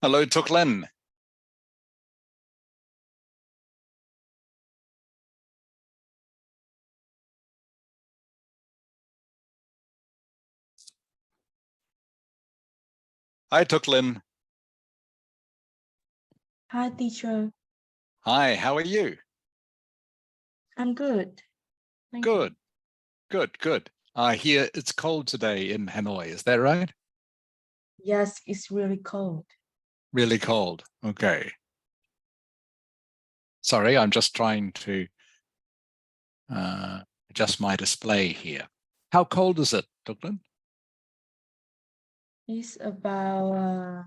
Hello, Tuk Lin. Hi, Tuk Lin. Hi, teacher. Hi, how are you? I'm good. Thank Good, good, good. I hear it's cold today in Hanoi. Is that right? you. Yes, it's really cold. Really cold. Okay. Sorry, I'm just trying to adjust my display here. How cold is it, Tuk Lin? It's about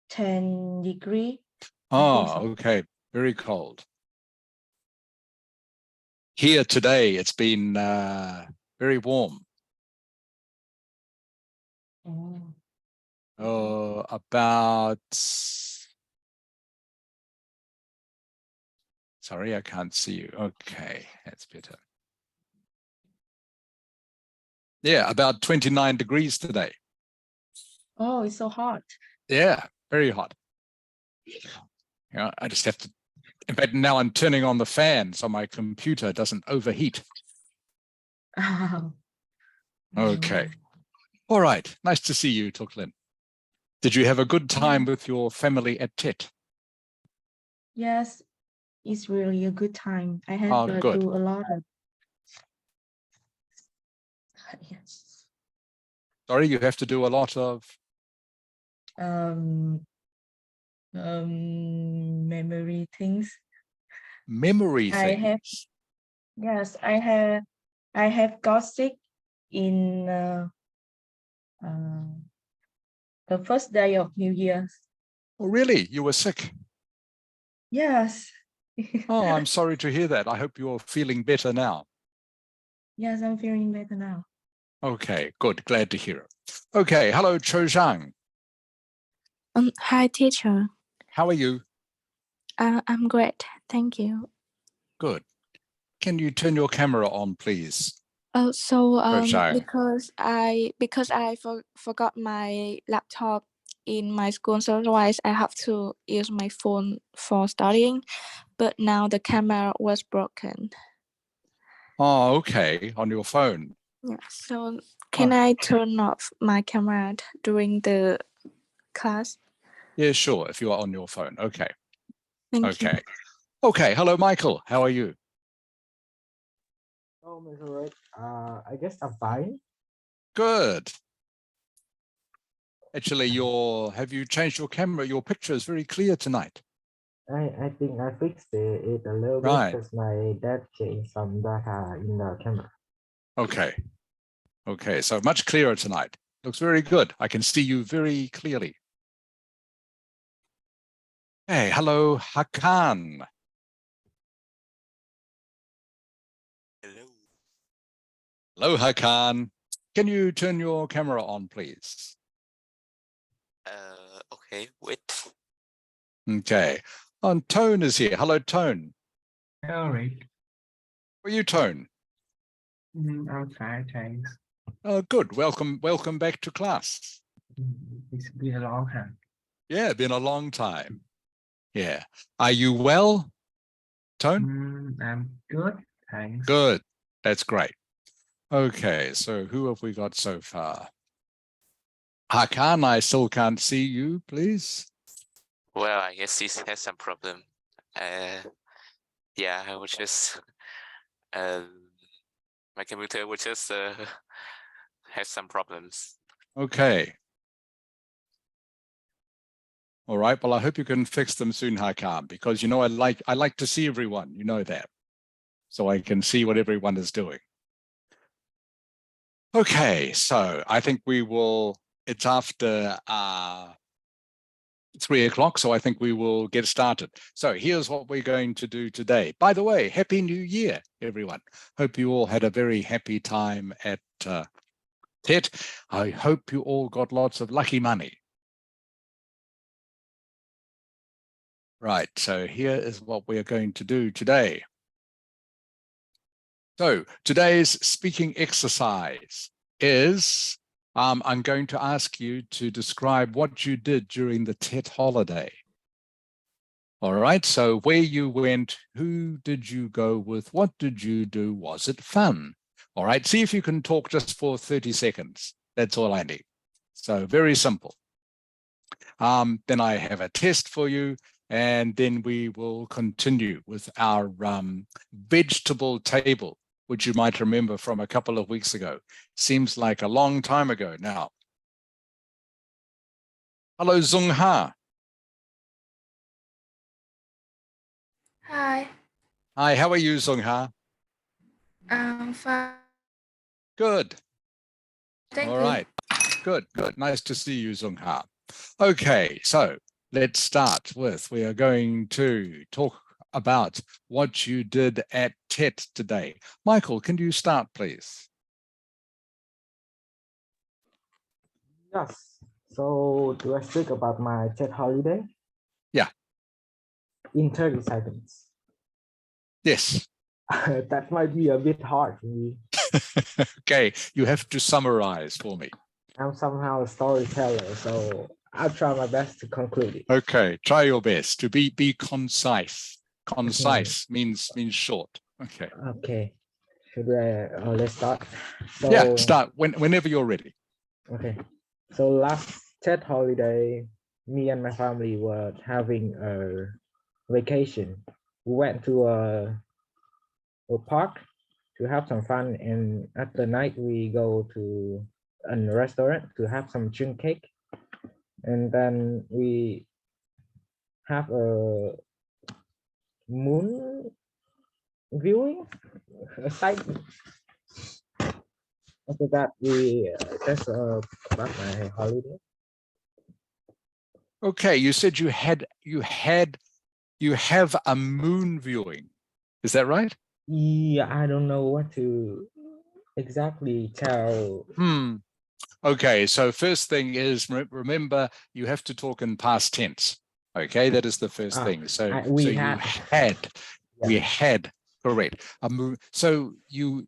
10 degree. I think Oh, so. okay. Very cold. Here today, it's been very warm. Oh. Oh, about... Sorry, I can't see you. Okay, that's better. Yeah, about 29 degrees today. Oh, it's so hot. Yeah, very hot. Yeah, I just have to, in fact, now I'm turning on the fan so my computer doesn't overheat. Okay. All right. Nice to see you, Tuk Lin. Did you have a good time with your family at Tet? Yes, it's really a good time. I have to Good. do a lot of. Yes. Sorry, you have to do a lot of Um, memory things. memory I have. things. Yes, I have got sick in the first day of New Year's. Oh, really? You were sick? Yes. Oh, I'm sorry to hear that. I hope you're feeling better now. Yes, I'm feeling better now. Okay, good. Glad to hear it. Okay, hello, Cho Zhang. Hi, teacher. How are you? I'm great. Thank you. Good. Can you turn your camera on, please? Oh, so Zhang. because I forgot my laptop in my school, so otherwise I have to use my phone for studying. But now the camera was broken. Oh, okay. On your phone. Yeah. So can I turn off my camera during the class? Yeah, sure. If you are on your phone. Okay. Thank you. Okay. Hello, Michael. How are you? Oh, Mr. Rick, I guess I'm fine. Good. Actually, have you changed your camera? Your picture is very clear tonight. I think I fixed it a little Right. bit because my dad changed some data in the camera. Okay. Okay. So much clearer tonight. Looks very good. I can see you very clearly. Hey, hello, Hakan. Hello. Hello, Hakan. Can you turn your camera on, please? Okay, wait. Okay. And Tone is here. Hello, Tone. Hello, Rick. How are you, Tone? I'm fine, thanks. Oh, good. Welcome back to class. It's been a long time. Yeah, been a long time. Yeah. Are you well, Tone? I'm good, thanks. Good. That's great. Okay, so who have we got so far? Hakan, I still can't see you, please. Well, I guess this has some problem. Yeah, I was just my computer would just have some problems. Okay. All right. Well, I hope you can fix them soon, Hakan, because you know I like to see everyone. You know that, so I can see what everyone is doing. Okay, so I think we will. It's after 3 o'clock, so I think we will get started. So here's what we're going to do today. By the way, Happy New Year, everyone. Hope you all had a very happy time at Tet. I hope you all got lots of lucky money. Right, so here is what we are going to do today. So today's speaking exercise is I'm going to ask you to describe what you did during the Tet holiday. All right, so where you went, who did you go with, what did you do, was it fun? All right, see if you can talk just for 30 seconds. That's all I need. So very simple. Then I have a test for you, and then we will continue with our vegetable table, which you might remember from a couple of weeks ago. Seems like a long time ago now. Hello, Zung Ha. Hi, Hi, how are you, Zung Ha? I'm fine. Good. Thank All you. right. Good, good. Nice to see you, Zung Ha. Okay, so let's start with, we are going to talk about what you did at Tet today. Michael, can you start, please? Yes. So do I speak about my Tet holiday? Yeah. In 30 seconds. Yes. That might be a bit hard for me. Okay, you have to summarize for me. I'm somehow a storyteller, so I'll try my best to conclude it. Okay, try your best to be concise. Concise means short. Okay. Okay. Should I let's start? So Yeah, start whenever you're ready. okay. So last Tet holiday, me and my family were having a vacation. We went to a park to have some fun, and at the night we go to a restaurant to have some chun cake, and then we have a moon viewing, a sight. After that, we just about my holiday. Okay, you said you have a moon viewing. Is that right? Yeah, I don't know what to exactly tell. Okay, so first thing is, remember, you have to talk in past tense. Okay, that is the first thing. So We we had, correct, a moon. So you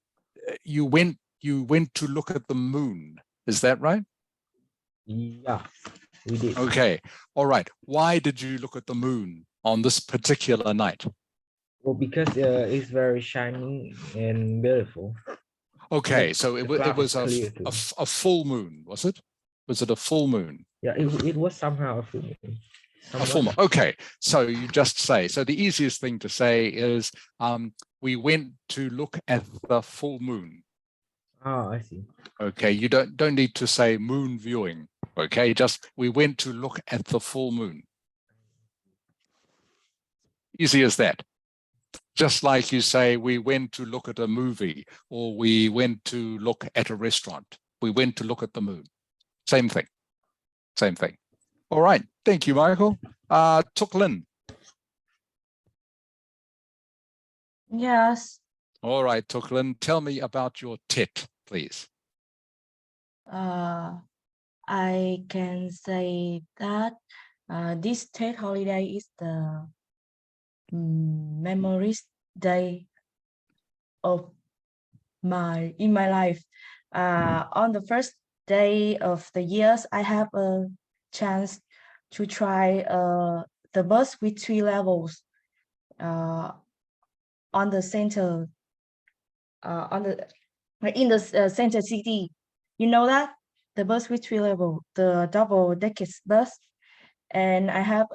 went to look at the moon. Is that right? Yeah, we did. Okay, all right. Why did you look at the moon on this particular night? Well, because it's very shiny and beautiful. Okay, so it was a full moon, was it? Was it a full moon? Yeah, it was somehow a full moon. A full moon. Okay, so you just say, so the easiest thing to say is we went to look at the full moon. Oh, I see. Okay, you don't need to say moon viewing. Okay, just we went to look at the full moon. Easy as that. Just like you say, we went to look at a movie, or we went to look at a restaurant. We went to look at the moon. Same thing. Same thing. All right. Thank you, Michael. Tuk Lin. Yes. All right, Tuk Lin, tell me about your Tet, please. I can say that this Tet holiday is the memories day of in my life. On the first day of the years, I have a chance to try the bus with 3 levels on the center in the center city. You know that the bus with 3 level, the double deckers bus, and I have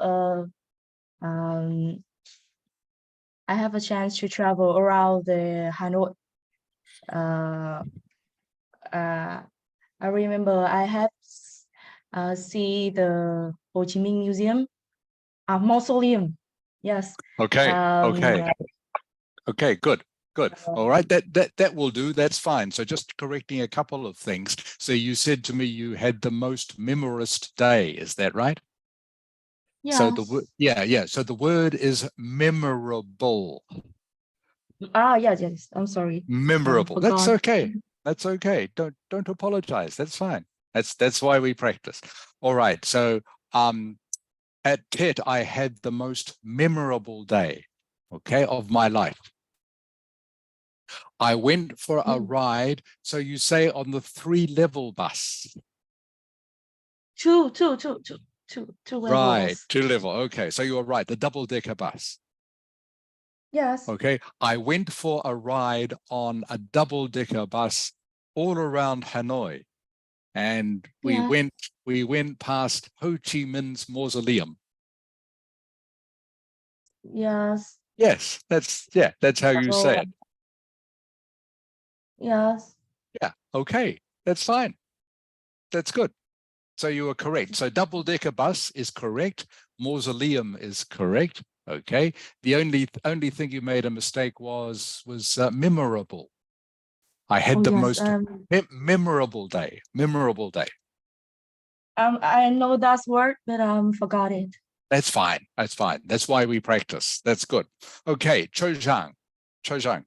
a chance to travel around the Hanoi. I remember I have see the Ho Chi Minh Museum, mausoleum. Yes. Okay. Okay. Good. Good. All right. That will do. That's fine. So just correcting a couple of things. So you said to me you had the most memorist day. Is that right? Yes. So yeah. So the word is memorable. Yes. I'm sorry. Memorable. That's okay. That's okay. Don't apologize. That's fine. That's why we practice. All right. So at Tet, I had the most memorable day, okay, of my life. I went for a Mm. ride. So you say on the 3-level bus. Two level Right, bus. 2-level. Okay, so you were right. The double-decker bus. Yes. Okay, I went for a ride on a double-decker bus all around Hanoi, and we Yes. went past Ho Chi Minh's mausoleum. Yes. Yes, that's how you say it. Yes. Yeah, okay, that's fine. That's good. So you are correct. So double-decker bus is correct. Mausoleum is correct. Okay. The only thing you made a mistake was memorable. I had Oh the yes. most memorable day. Memorable day. I know that word, but forgot it. That's fine. That's fine. That's why we practice. That's good. Okay, Cho Zhang. Cho Zhang.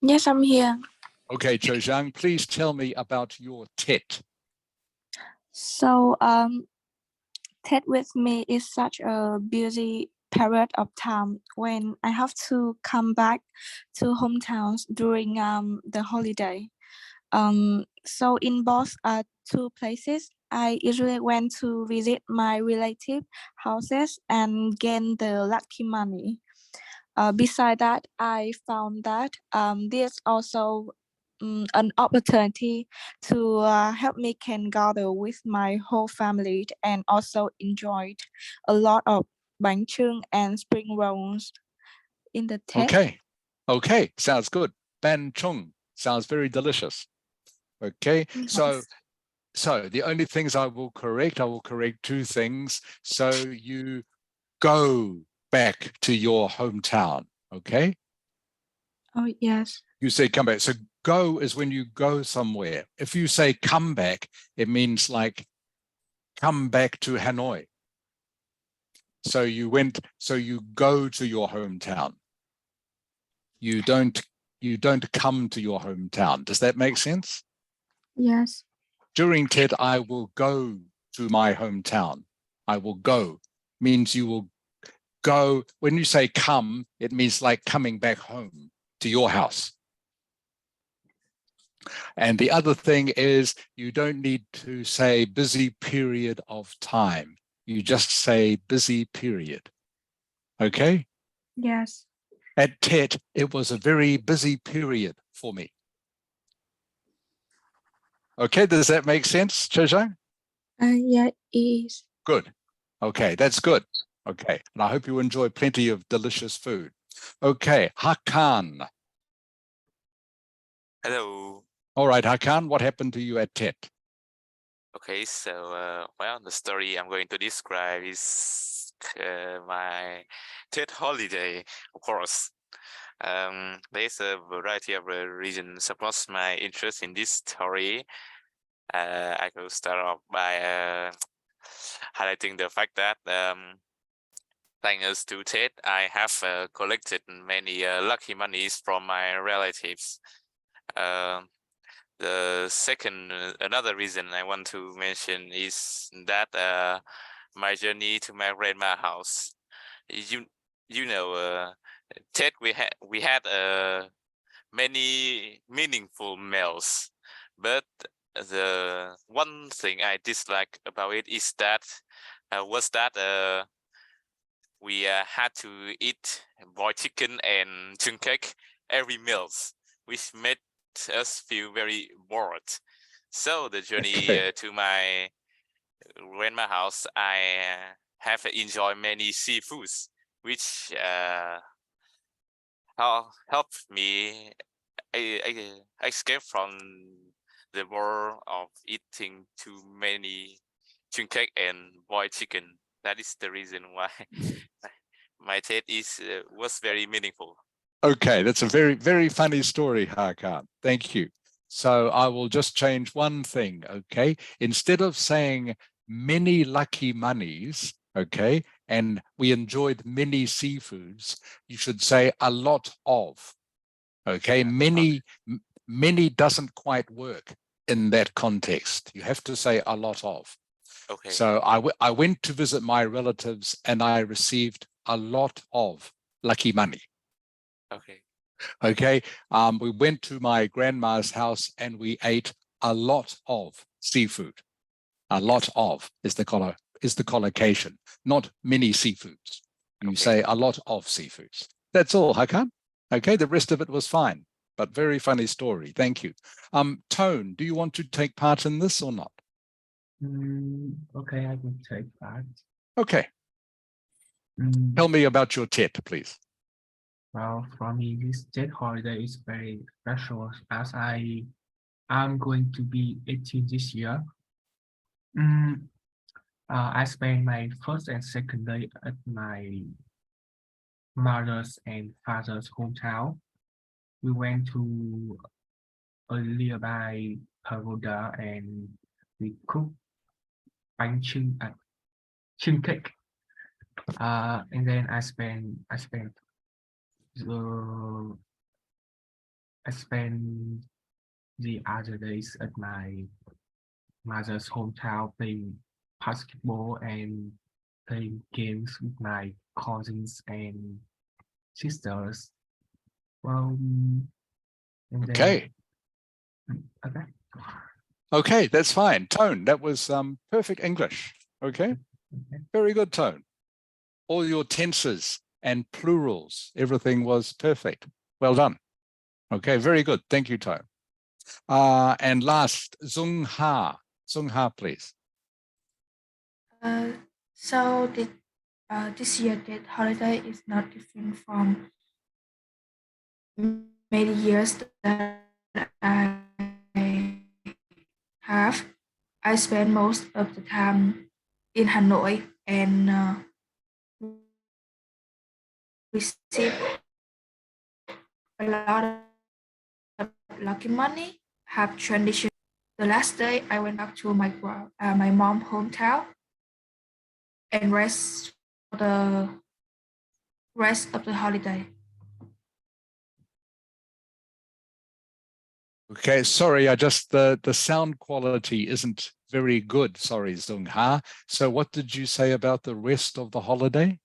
Yes, I'm here. Okay, Cho Zhang, please tell me about your Tet. So, Tet with me is such a busy period of time when I have to come back to hometowns during the holiday. So in both two places, I usually went to visit my relative houses and gain the lucky money. Beside that, I found that there's also an opportunity to help me can gather with my whole family and also enjoyed a lot of bánh chưng and spring rolls in the Tết. Okay. Okay, sounds good. Ban chung sounds very delicious. Okay, so the only things I will correct 2 things. So you go back to your hometown. Okay. Oh, yes. You say come back. So go is when you go somewhere. If you say come back, it means like come back to Hanoi. So you go to your hometown. You don't come to your hometown. Does that make sense? Yes. During Tet, I will go to my hometown. I will go means you will go. When you say come, it means like coming back home to your house. And the other thing is you don't need to say busy period of time. You just say busy period. Okay? Yes. At Tet, it was a very busy period for me. Okay, does that make sense, Cho Zhang? Yeah, it is. Good. Okay, that's good. Okay, and I hope you enjoy plenty of delicious food. Okay, Hakan. Hello. All right, Hakan, what happened to you at Tet? Okay, so well, the story I'm going to describe is my Tet holiday, of course. There's a variety of reasons support my interest in this story. I could start off by highlighting the fact that thanks to Tet, I have collected many lucky monies from my relatives. Another reason I want to mention is that my journey to my grandma house. You know, Tet we had many meaningful meals, but the one thing I dislike about it is that we had to eat boiled chicken and chung cake every meals, which made us feel very bored. So the journey to my grandma house, I have enjoyed many seafoods, which helped me escape from the world of eating too many chung cake and boiled chicken. That is the reason why my Tet was very meaningful. Okay, that's a very, very funny story, Hakan. Thank you. So I will just change one thing, okay? Instead of saying many lucky monies, okay, and we enjoyed many seafoods, you should say a lot of, okay? Many doesn't quite work in that context. You have to say a lot of. Okay. So I went to visit my relatives and I received a lot of lucky money. Okay. Okay, we went to my grandma's house and we ate a lot of seafood. A lot of is the collocation, not many seafoods. You say a lot of seafoods. That's all, Hakan. Okay, the rest of it was fine, but very funny story. Thank you. Tone, do you want to take part in this or not? Okay, I can take that. Okay. Tell me about your Tet, please. Well, for me, this Tet holiday is very special as I'm going to be 18 this year. I spent my first and second day at my mother's and father's hometown. We went to a nearby pagoda and we cooked bánh chưng chưng cake. And then I spent the other days at my mother's hometown playing basketball and playing games with my cousins and sisters. Well, and Okay. then, okay. Okay, that's fine. Tone, that was perfect English. Okay, very good, Tone. All your tenses and plurals, everything was perfect. Well done. Okay, very good. Thank you, Tone. And last, Zung Ha. Zung Ha, please. So this year that holiday is not different from many years that I have. I spend most of the time in Hanoi and receive a lot of lucky money. Have tradition. The last day I went back to my mom hometown and rest for the rest of the holiday. Okay, sorry, I just, the sound quality isn't very good. Sorry, Zung Ha. So what did you say about the rest of the holiday?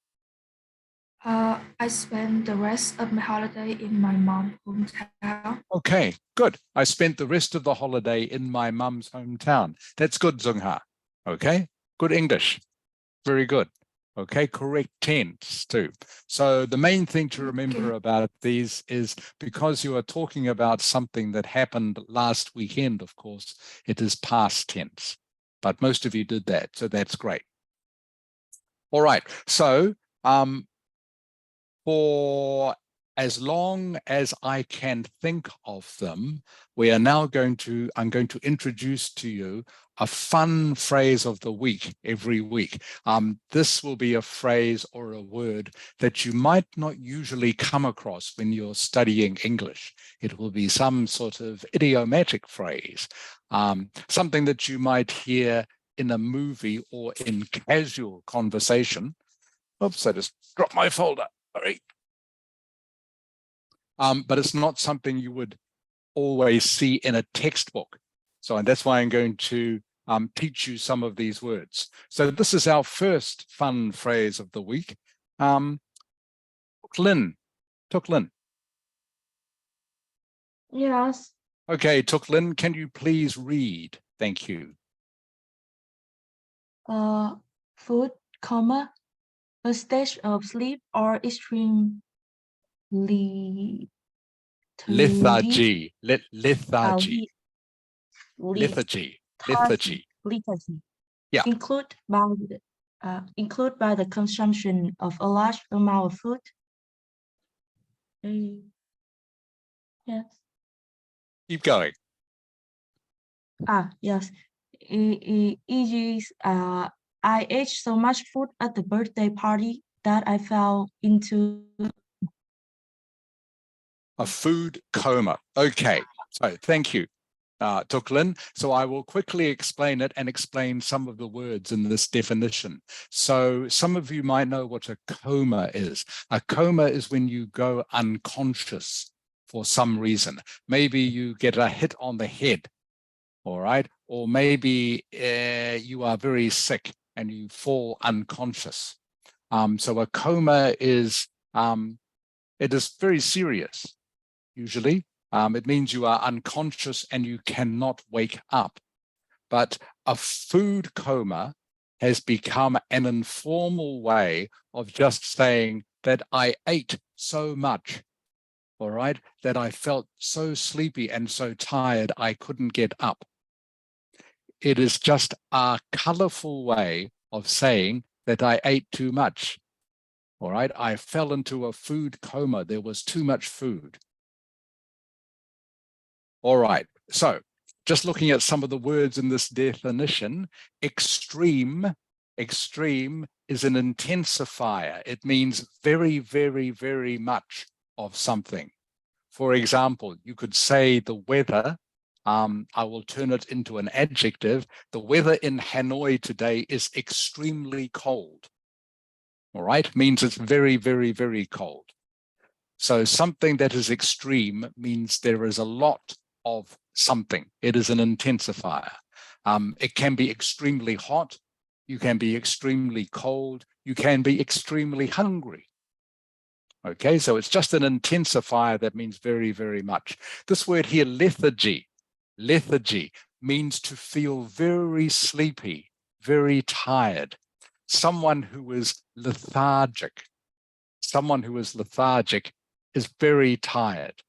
I spent the rest of my holiday in my mom's hometown. Okay, good. I spent the rest of the holiday in my mum's hometown. That's good, Zung Ha. Okay, good English. Very good. Okay, correct tense too. So the main thing to remember about these is because you are talking about something that happened last weekend, of course, it is past tense. But most of you did that, so that's great. All right, so for as long as I can think of them, I'm going to introduce to you a fun phrase of the week every week. This will be a phrase or a word that you might not usually come across when you're studying English. It will be some sort of idiomatic phrase, something that you might hear in a movie or in casual conversation. Oops, I just dropped my folder. Sorry. But it's not something you would always see in a textbook. So and that's why I'm going to teach you some of these words. So this is our first fun phrase of the week. Tuklin. Yes. Okay, Tuklin, can you please read? Thank you. Food, a stage of sleep or extreme lethargy. Lethargy. Yeah. Include by the consumption of a large amount of food. Yes. Keep going. Yes. I ate so much food at the birthday party that I fell into a food coma. Okay, so thank you, Tuklin. So I will quickly explain it and explain some of the words in this definition. So some of you might know what a coma is. A coma is when you go unconscious for some reason. Maybe you get a hit on the head, all right? Or maybe you are very sick and you fall unconscious. So a coma is, it is very serious. usually. It means you are unconscious and you cannot wake up. But a food coma has become an informal way of just saying that I ate so much, all right, that I felt so sleepy and so tired I couldn't get up. It is just a colorful way of saying that I ate too much, all right? I fell into a food coma. There was too much food. All right, so just looking at some of the words in this definition, extreme is an intensifier. It means very, very, very much of something. For example, you could say the weather, I will turn it into an adjective. The weather in Hanoi today is extremely cold. All right, means it's very, very, very cold. So something that is extreme means there is a lot of something. It is an intensifier. It can be extremely hot. You can be extremely cold. You can be extremely hungry. Okay, so it's just an intensifier that means very, very much. This word here, lethargy means to feel very sleepy, very tired. Someone who is lethargic. Someone who is lethargic is very tired.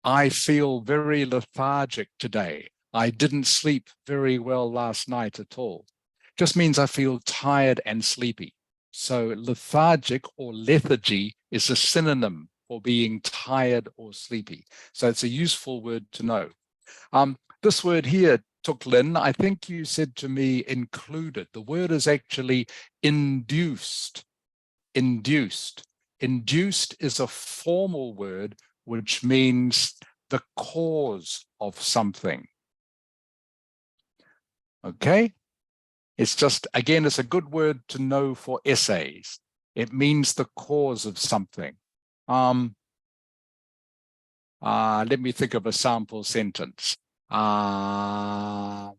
I feel very lethargic today. I didn't sleep very well last night at all. Just means I feel tired and sleepy. So lethargic or lethargy is a synonym for being tired or sleepy. So it's a useful word to know. This word here, Tuklin, I think you said to me included. The word is actually induced. Induced. Induced is a formal word which means the cause of something. Okay? It's just, again, it's a good word to know for essays. It means the cause of something. Let me think of a sample sentence. I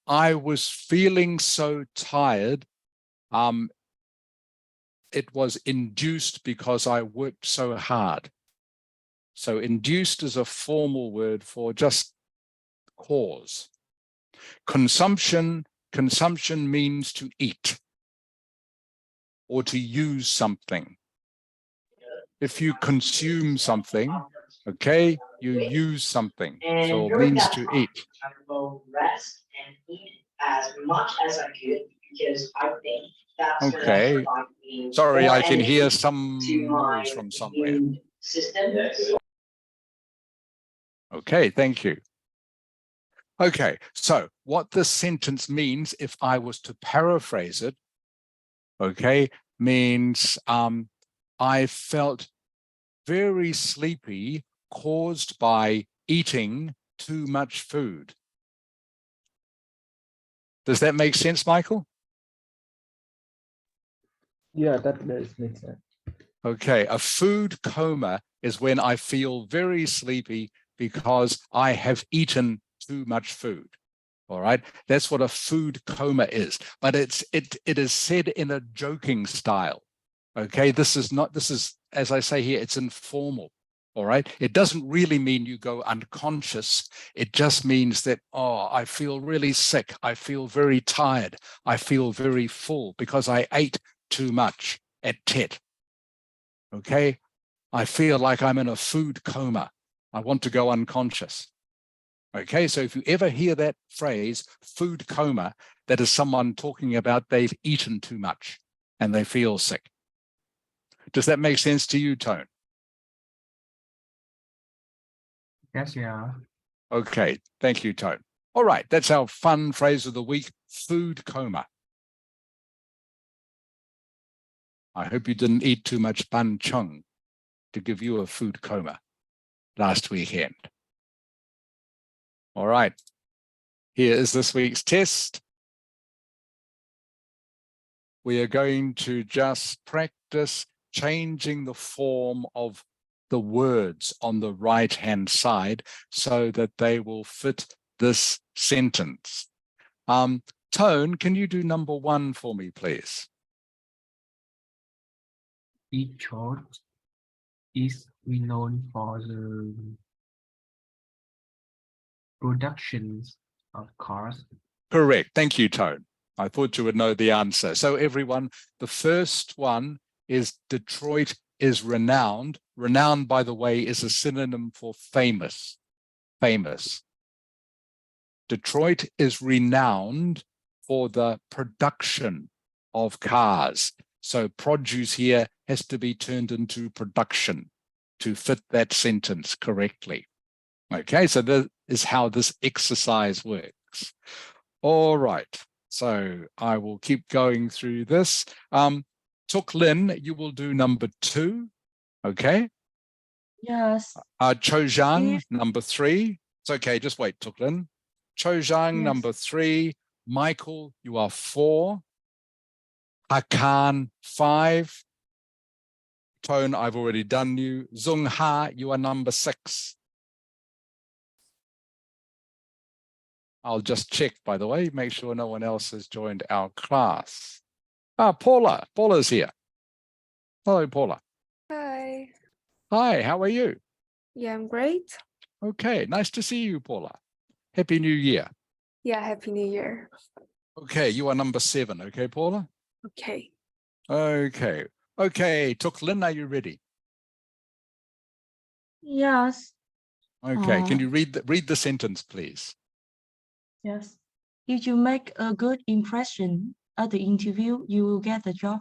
was feeling so tired. It was induced because I worked so hard. So induced is a formal word for just cause. Consumption means to eat or to use something. If you consume something, okay, you use something. So it means to eat. I will rest and eat as much as I could because I think that's okay. Provide me Sorry, I can energy hear some to my noise from somewhere. immune system. Okay, thank you. Okay, so what this sentence means, if I was to paraphrase it, okay, means I felt very sleepy caused by eating too much food. Does that make sense, Michael? Yeah, that does make sense. Okay, a food coma is when I feel very sleepy because I have eaten too much food. All right, that's what a food coma is, but it is said in a joking style. Okay, this is, as I say here, it's informal. All right, it doesn't really mean you go unconscious. It just means that, oh, I feel really sick. I feel very tired. I feel very full because I ate too much at TET. Okay, I feel like I'm in a food coma. I want to go unconscious. Okay, so if you ever hear that phrase, food coma, that is someone talking about they've eaten too much and they feel sick. Does that make sense to you, Tone? Yes, yeah. Okay, thank you, Tone. All right, that's our fun phrase of the week, food coma. I hope you didn't eat too much bun chung to give you a food coma last weekend. All right, here is this week's test. We are going to just practice changing the form of the words on the right-hand side so that they will fit this sentence. Tone, can you do number 1 for me, please? Eat short is we known for the productions of cars. Correct. Thank you, Tone. I thought you would know the answer. So everyone, the first one is Detroit is renowned. Renowned, by the way, is a synonym for famous. Famous. Detroit is renowned for the production of cars. So produce here has to be turned into production to fit that sentence correctly. Okay, so that is how this exercise works. All right, so I will keep going through this. Tuk Lin, you will do number 2, okay? Yes. Cho Zhang, If- number 3. It's okay, just wait, Tuk Lin. Cho Zhang, Yes. number 3. Michael, you are 4. Hakan, 5. Tone, I've already done you. Zung Ha, you are number 6. I'll just check, by the way, make sure no one else has joined our class. Paula. Paula's here. Hello, Paula. Hi. Hi, how are you? Yeah, I'm great. Okay, nice to see you, Paula. Happy New Year. Yeah, Happy New Year. Okay, you are number 7. Okay, Paula? Okay. Okay. Okay, Tuk Lin, are you ready? Yes. Okay, can you read the sentence, please? Yes. If you make a good impression at the interview, you will get the job.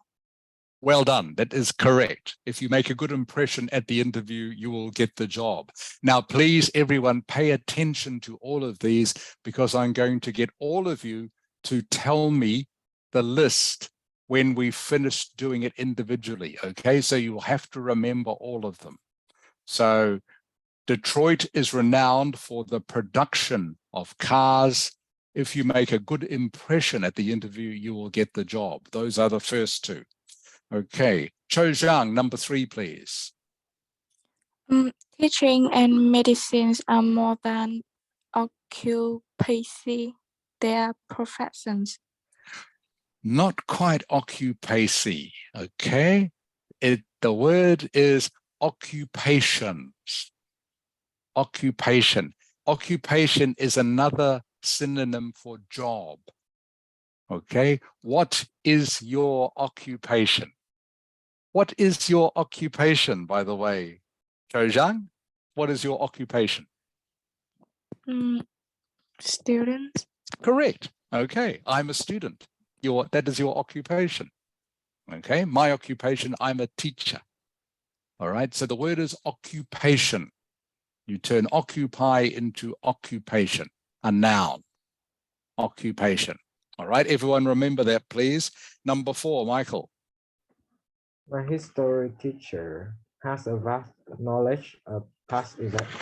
Well done. That is correct. If you make a good impression at the interview, you will get the job. Now, please, everyone, pay attention to all of these because I'm going to get all of you to tell me the list when we finish doing it individually. Okay, so you'll have to remember all of them. So Detroit is renowned for the production of cars. If you make a good impression at the interview, you will get the job. Those are the first 2. Okay, Cho Zhang, number 3, please. Teaching and medicines are more than occupations. They are professions. Not quite occupacy, okay? The word is occupations. Occupation. Occupation is another synonym for job. Okay, what is your occupation? What is your occupation, by the way? Cho Zhang, what is your occupation? Students. Correct. Okay, I'm a student. That is your occupation. Okay, my occupation, I'm a teacher. All right, so the word is occupation. You turn occupy into occupation, a noun, occupation. All right, everyone remember that, please. Number 4, Michael. My history teacher has a vast knowledge of past events.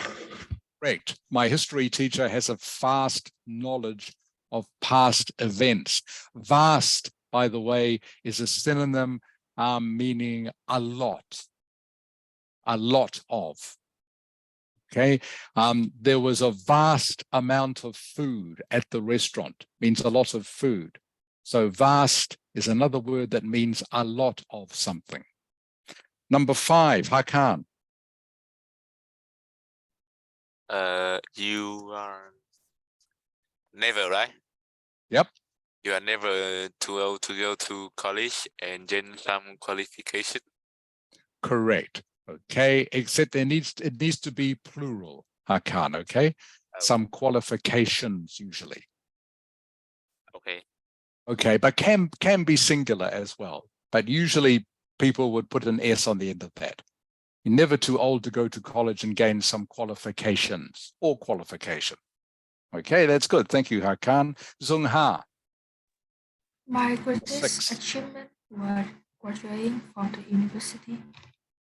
Correct. My history teacher has a vast knowledge of past events. Vast, by the way, is a synonym meaning a lot of. Okay, there was a vast amount of food at the restaurant, means a lot of food. So vast is another word that means a lot of something. Number 5, Hakan. You are never, right? Yep. You are never too old to go to college and gain some qualification. Correct. Okay, except it needs to be plural, Hakan, okay? Some qualifications usually. Okay. Okay, but can be singular as well. But usually people would put an S on the end of that. You're never too old to go to college and gain some qualifications or qualification. Okay, that's good. Thank you, Hakan. Zung Ha. My greatest 6. achievement was graduating from the university.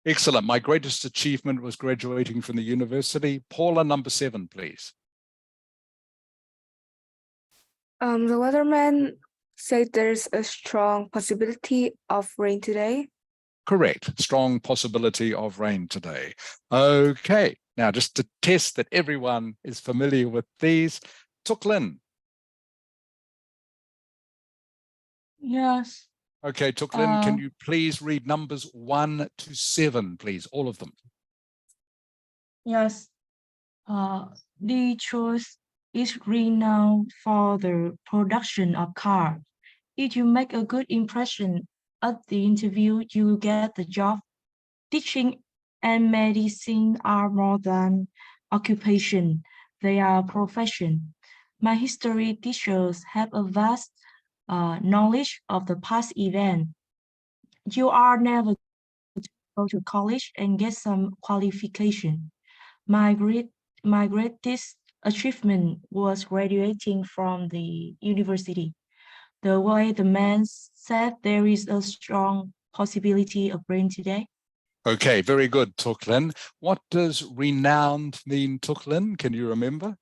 Excellent. My greatest achievement was graduating from the university. Paula, number 7, please. The weatherman said there's a strong possibility of rain today. Correct. Strong possibility of rain today. Okay. Now, just to test that everyone is familiar with these, Tuk Lin. Yes. Okay, Tuk Lin, can you please read numbers 1 to 7, please? All of them. Yes. Detroit is renowned for the production of cars. If you make a good impression at the interview, you will get the job. Teaching and medicine are more than occupation, they are profession. My history teachers have a vast knowledge of the past event. You are never to go to college and get some qualification. My greatest achievement was graduating from the university. The way the man said there is a strong possibility of rain today. Okay, very good, Tuklin. What does renowned mean, Tuklin? Can you remember?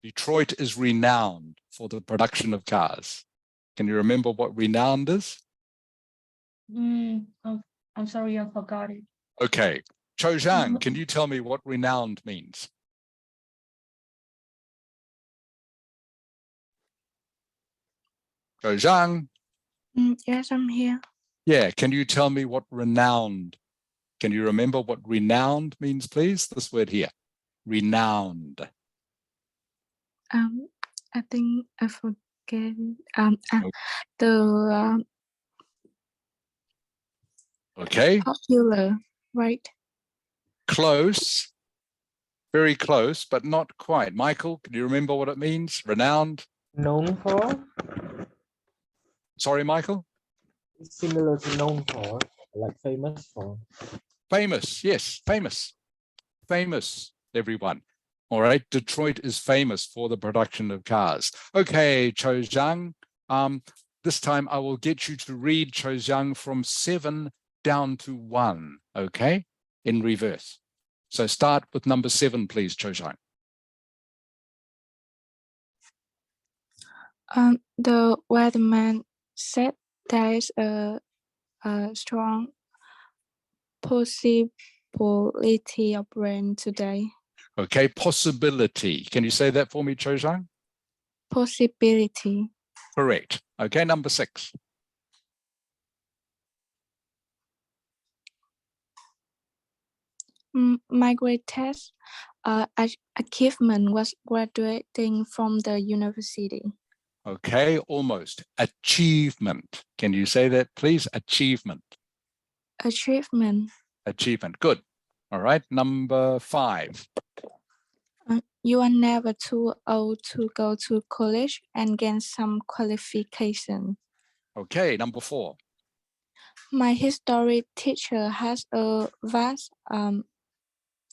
Detroit is renowned for the production of cars. Can you remember what renowned is? Oh, I'm sorry, I forgot it. Okay, Cho Zhang, can you tell me what renowned means? Cho Zhang? Yes, I'm here. Yeah, can you tell me what renowned? Can you remember what renowned means, please? This word here, renowned. I think I forget. The Okay, popular, right? close, very close, but not quite. Michael, can you remember what it means? Renowned? Known for? Sorry, Michael? It's similar to known for, like famous for. Famous, yes, famous. Famous, everyone. All right, Detroit is famous for the production of cars. Okay, Cho Zhang, this time I will get you to read, Cho Zhang, from 7 down to 1, okay, in reverse. So start with number 7, please, Cho Zhang. The weatherman said there is a strong possibility of rain today. Okay, possibility. Can you say that for me, Cho Zhang? Possibility. Correct. Okay, number 6. My greatest achievement was graduating from the university. Okay, almost. Achievement. Can you say that, please? Achievement. Achievement. Achievement. Good. All right, number 5. You are never too old to go to college and gain some qualification. Okay, number 4. My history teacher has a vast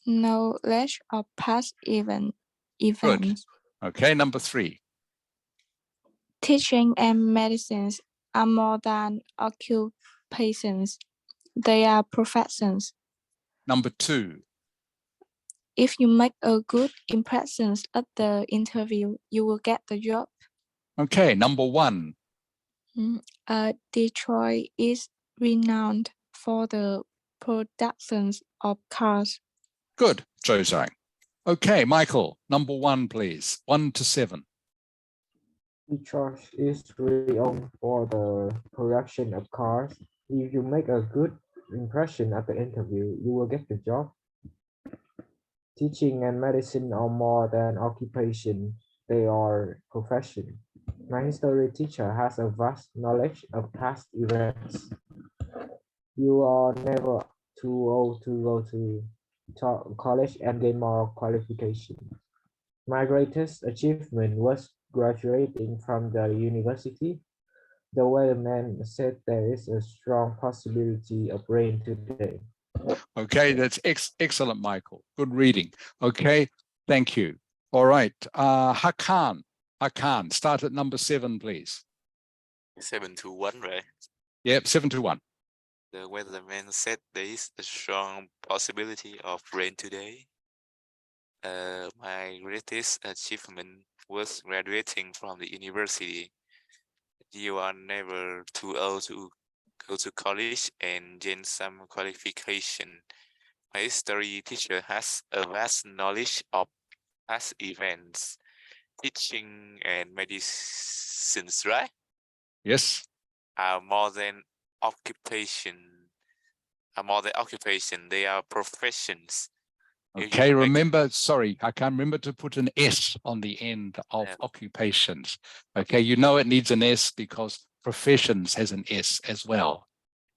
knowledge of past events. Good. Okay, number 3. Teaching and medicines are more than occupations. They are professions. Number 2. If you make a good impression at the interview, you will get the job. Okay, number 1. Detroit is renowned for the productions of cars. Good, Cho Zhang. Okay, Michael, number 1, please. 1 to 7. Detroit is renowned for the production of cars. If you make a good impression at the interview, you will get the job. Teaching and medicine are more than occupation, they are profession. My history teacher has a vast knowledge of past events. You are never too old to go to college and gain more qualification. My greatest achievement was graduating from the university. The weatherman said there is a strong possibility of rain today. Okay, that's excellent, Michael. Good reading. Okay, thank you. All right, Hakan, start at number 7, please. 7 to 1, right? Yep, 7 to 1. The weatherman said there is a strong possibility of rain today. My greatest achievement was graduating from the university. You are never too old to go to college and gain some qualification. My history teacher has a vast knowledge of past events, teaching and medicines, right? Yes. Are more than occupation. more than occupation. They are professions. Okay, remember, sorry, I can't remember to put an S on the end of Yeah. occupations. Okay, you know it needs an S because professions has an S as well.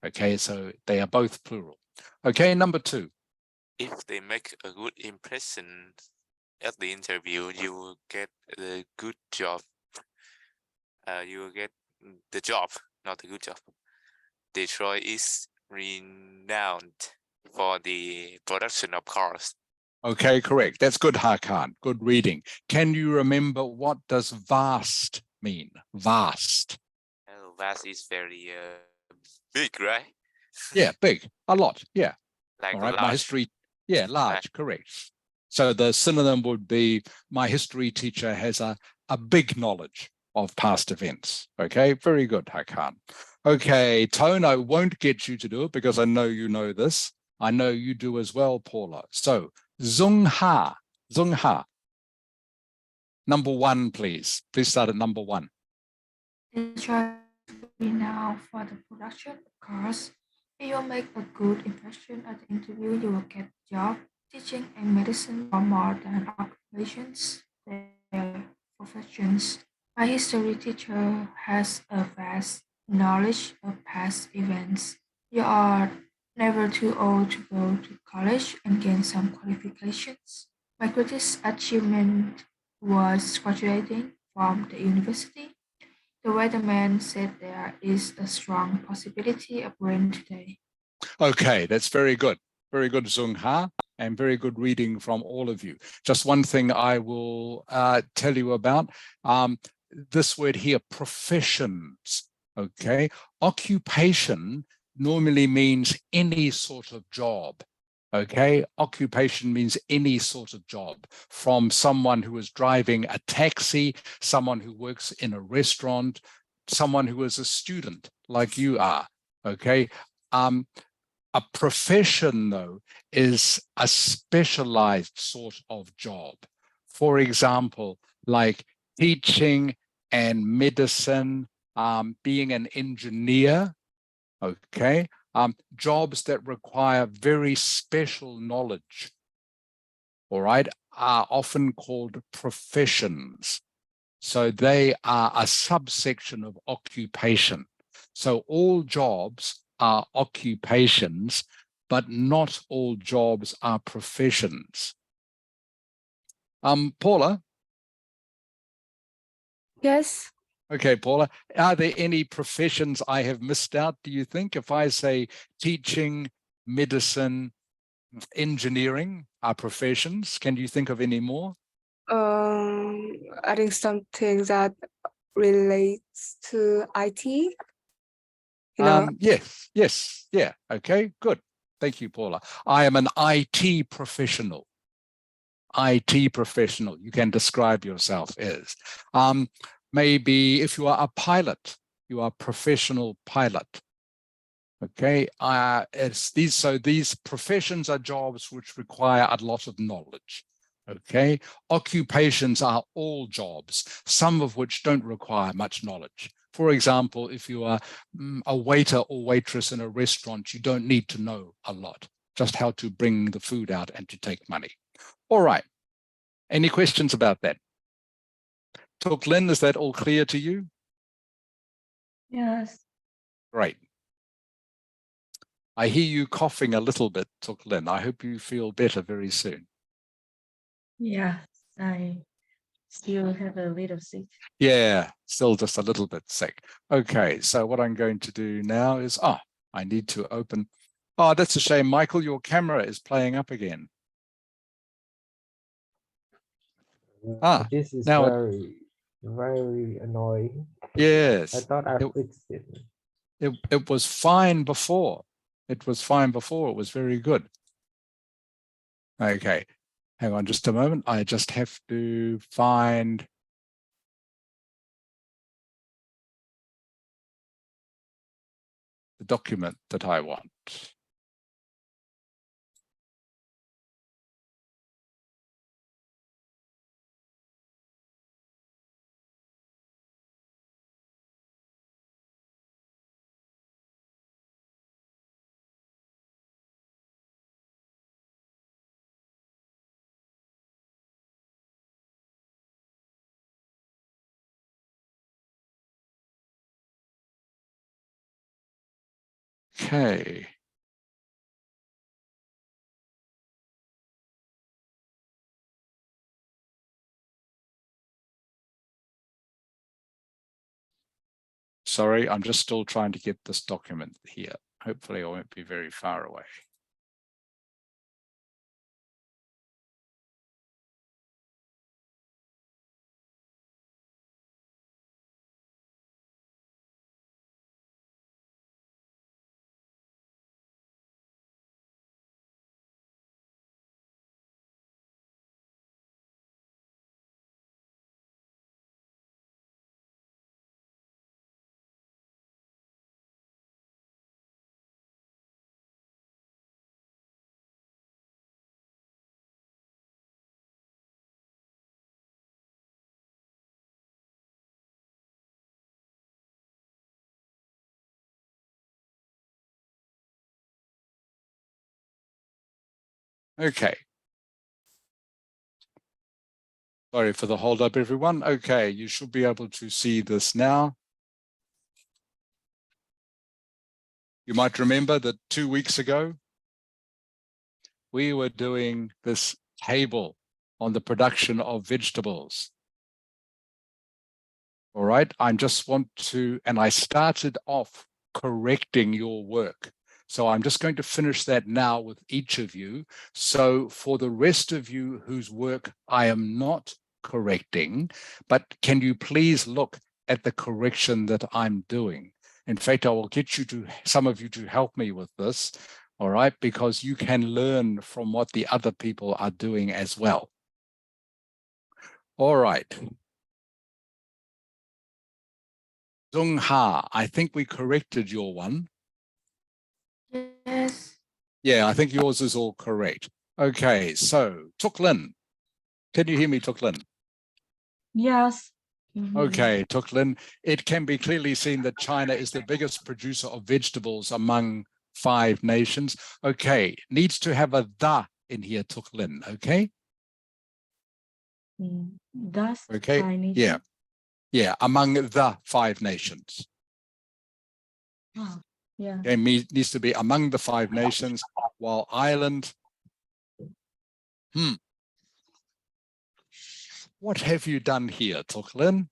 Okay, so they are both plural. Okay, number 2. If they make a good impression at the interview, you will get the good job. You will get the job, not the good job. Detroit is renowned for the production of cars. Okay, correct. That's good, Hakan. Good reading. Can you remember what does vast mean? Vast. Vast is very big, right? Yeah, big. A lot. Yeah. Like All right. large. My history. Yeah, large. Correct. So the synonym would be my history teacher has a big knowledge of past events. Okay. Very good, Hakan. Okay. Tone, I won't get you to do it because I know you know this. I know you do as well, Paula. So Zung Ha. Zung Ha. Number 1, please. Please start at number 1. Detroit is renowned for the production of cars. If you make a good impression at the interview, you will get a job. Teaching and medicine are more than occupations, they're professions. My history teacher has a vast knowledge of past events. You are never too old to go to college and gain some qualifications. My greatest achievement was graduating from the university. The weatherman said there is a strong possibility of rain today. Okay, that's very good. Very good, Zung Ha, and very good reading from all of you. Just one thing I will tell you about. This word here, professions. Okay, occupation normally means any sort of job. Okay, occupation means any sort of job, from someone who is driving a taxi, someone who works in a restaurant, someone who is a student like you are. Okay. A profession, though, is a specialized sort of job. For example, like teaching and medicine, being an engineer, okay? Jobs that require very special knowledge, all right, are often called professions. So they are a subsection of occupation. So all jobs are occupations, but not all jobs are professions. Paula? Yes. Okay, Paula, are there any professions I have missed out, do you think? If I say teaching, medicine, engineering are professions, can you think of any more? I think something that relates to IT. Yes, yeah, okay, good. Thank you, Paula. I am an IT professional. IT professional, you can describe yourself as. Maybe if you are a pilot, you are a professional pilot. Okay, so these professions are jobs which require a lot of knowledge. Okay, occupations are all jobs, some of which don't require much knowledge. For example, if you are a waiter or waitress in a restaurant, you don't need to know a lot, just how to bring the food out and to take money. All right, any questions about that? Tok Lin, is that all clear to you? Yes. Great. I hear you coughing a little bit, Tok Lin. I hope you feel better very soon. Yeah, I still have a little sick. Yeah, still just a little bit sick. Okay, so what I'm going to do now is, I need to open. Oh, that's a shame, Michael, your camera is playing up again. This is now very annoying. yes. I thought I fixed it. It was fine before. It was fine before. It was very good. Okay, hang on just a moment. I just have to find the document that I want. Okay. Sorry, I'm just still trying to get this document here. Hopefully I won't be very far away. Okay. Sorry for the hold up, everyone. Okay, you should be able to see this now. You might remember that 2 weeks ago, we were doing this table on the production of vegetables. All right, I just want to, and I started off correcting your work. So I'm just going to finish that now with each of you. So for the rest of you whose work I am not correcting, but can you please look at the correction that I'm doing? In fact, I will get you to, some of you to help me with this, all right, because you can learn from what the other people are doing as well. All right. Zung Ha, I think we corrected your one. Yes. Yeah, I think yours is all correct. Okay, so Tuk Lin, can you hear me, Tuk Lin? Yes. Mhm. Okay, Tuk Lin, it can be clearly seen that China is the biggest producer of vegetables among 5 nations. Okay, needs to have a the in here, Tuk Lin, okay? That's Okay, Chinese. yeah. Yeah, among the 5 nations. Oh, yeah. Okay, needs to be among the 5 nations, while Ireland, what have you done here, Tuk Lin?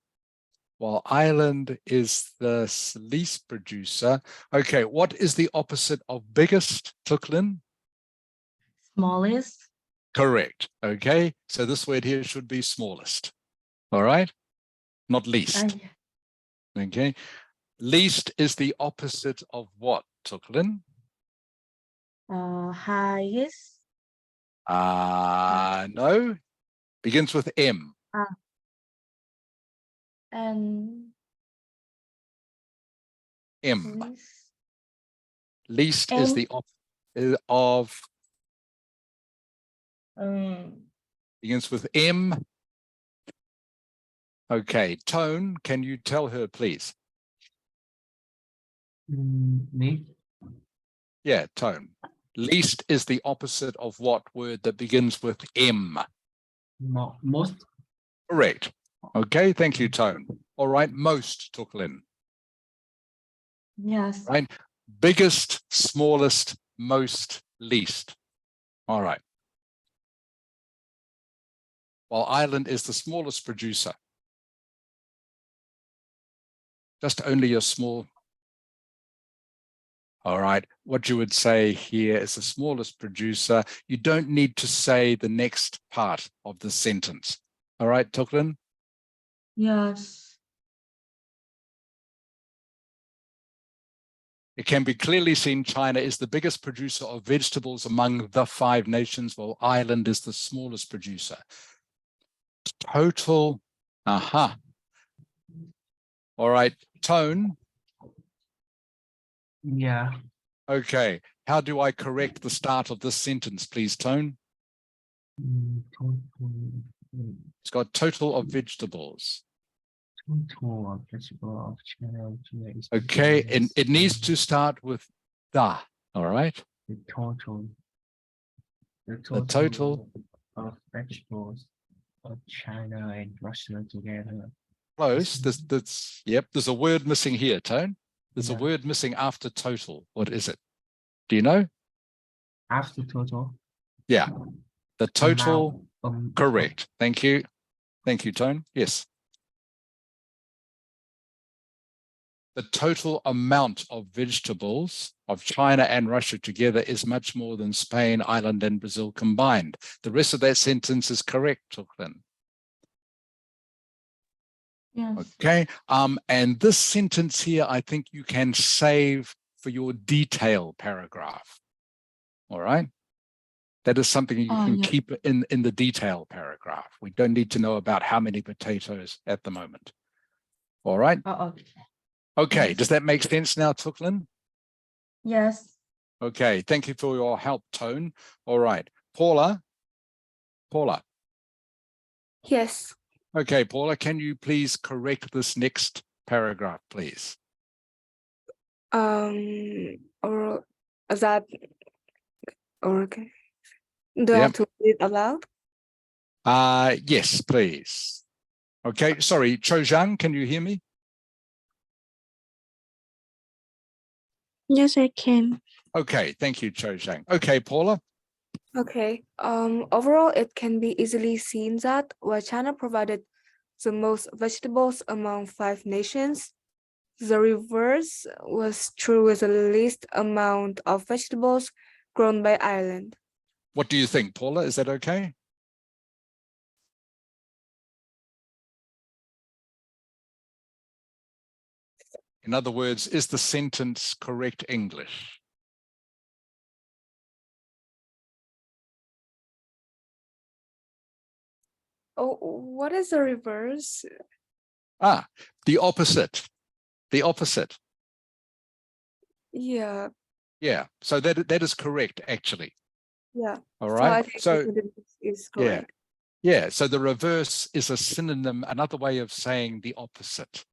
While Ireland is the least producer. Okay, what is the opposite of biggest, Tuk Lin? Smallest. Correct. Okay, so this word here should be smallest. All right, not least. Okay, least is the opposite of what, Tuk Lin? Highest. No, begins with M. And M. least. Least is the opposite of, begins with M. Okay, Tone, can you tell her, please? Me? Yeah, Tone. Least is the opposite of what word that begins with M? Most. Correct. Okay, thank you, Tone. All right, most, Tuk Lin. Yes. Right, biggest, smallest, most, least. All right. While Ireland is the smallest producer, just only a small. All right, what you would say here is the smallest producer. You don't need to say the next part of the sentence. All right, Tuk Lin? Yes. It can be clearly seen China is the biggest producer of vegetables among the 5 nations, while Ireland is the smallest producer. Total, aha. All right, Tone. Yeah. Okay, how do I correct the start of this sentence, please, Tone? It's got total of vegetables. Total of vegetable of China is Okay, and it needs to start with the, all right? the total of vegetables of China and Russia together. Close. Yep, there's a word missing here, Tone. There's a Yeah. word missing after total. What is it? Do you know? Ask the total. Yeah, the total, Amount, correct. Thank you. Thank you, Tone. Yes. The total amount of vegetables of China and Russia together is much more than Spain, Ireland, and Brazil combined. The rest of that sentence is correct, Tuklin. Yes. Okay. And this sentence here, I think you can save for your detail paragraph. All right. That is something you can yeah. keep in the detail paragraph. We don't need to know about how many potatoes at the moment. All right. Okay. Okay. Yes. Does that make sense now, Tuklin? Yes. Okay. Thank you for your help, Tone. All right. Paula. Yes. Okay, Paula, can you please correct this next paragraph, please? Or that, or okay. Do I Yep. have to read it aloud? Yes, please. Okay, sorry, Cho Zhang, can you hear me? Yes, I can. Okay, thank you, Cho Zhang. Okay, Paula. Okay. Overall, it can be easily seen that while China provided the most vegetables among 5 nations, the reverse was true with the least amount of vegetables grown by Ireland. What do you think, Paula? Is that okay? In other words, is the sentence correct English? Oh, what is the reverse? The opposite. The opposite. Yeah. Yeah, so that is correct, actually. Yeah. All So right. I think it is correct. Yeah, so the reverse is a synonym, another way of saying the opposite.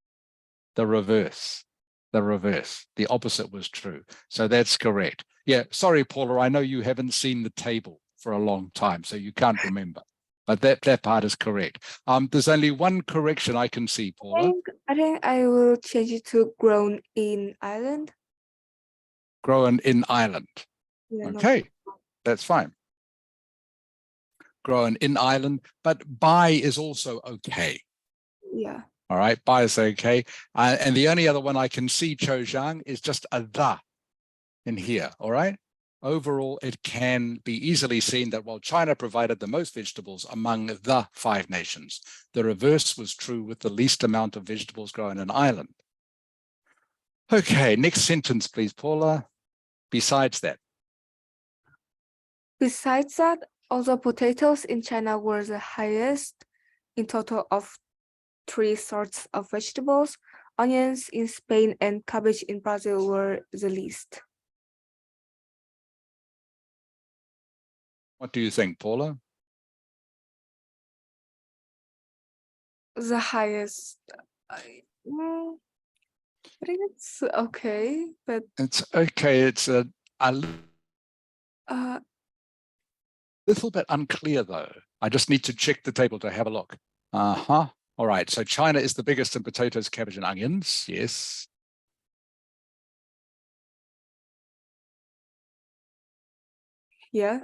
The reverse, the opposite was true. So that's correct. Yeah, sorry, Paula, I know you haven't seen the table for a long time, so you can't remember, but that part is correct. There's only one correction I can see, Paula. I think I will change it to grown in Ireland. Grown in Ireland. Yeah, Okay, that's fine. Grown in Ireland, but by is also okay. Yeah. All right, by is okay. And the only other one I can see, Cho Zhang, is just a the in here, all right? Overall, it can be easily seen that while China provided the most vegetables among the 5 nations, the reverse was true with the least amount of vegetables grown in Ireland. Okay, next sentence, please, Paula. Besides that. Besides that, although potatoes in China were the highest in total of 3 sorts of vegetables, onions in Spain and cabbage in Brazil were the least. What do you think, Paula? The highest. I think it's okay, but It's okay. It's a little bit unclear, though. I just need to check the table to have a look. All right. So China is the biggest in potatoes, cabbage, and onions. Yes. yeah.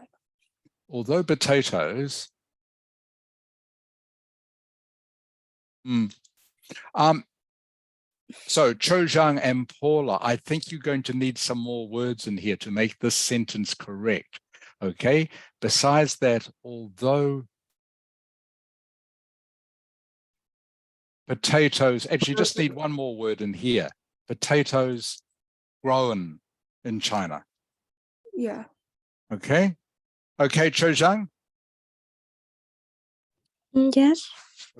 Although potatoes. So Cho Zhang and Paula, I think you're going to need some more words in here to make this sentence correct. Okay. Besides that, although potatoes, actually you just need one more word in here. Potatoes grown in China. Yeah. Okay. Okay, Cho Zhang. Yes.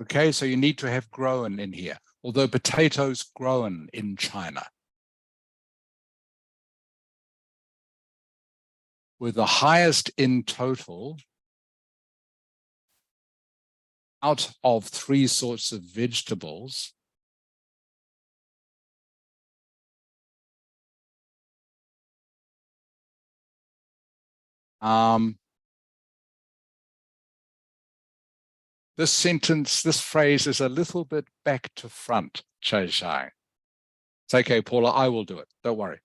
Okay, so you need to have grown in here, although potatoes grown in China. Were the highest in total out of 3 sorts of vegetables. This sentence, this phrase is a little bit back to front, Cho Zhang. It's okay, Paula, I will do it. Don't worry.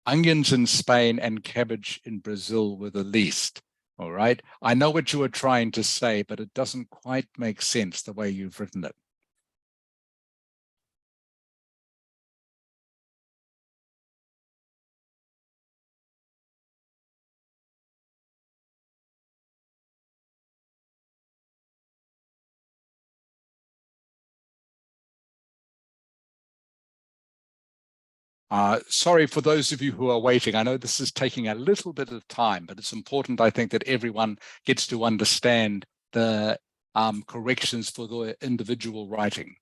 onions in Spain and cabbage in Brazil were the least. All right. I know what you were trying to say, but it doesn't quite make sense the way you've written it. Sorry for those of you who are waiting. I know this is taking a little bit of time, but it's important, I think, that everyone gets to understand the corrections for the individual writing.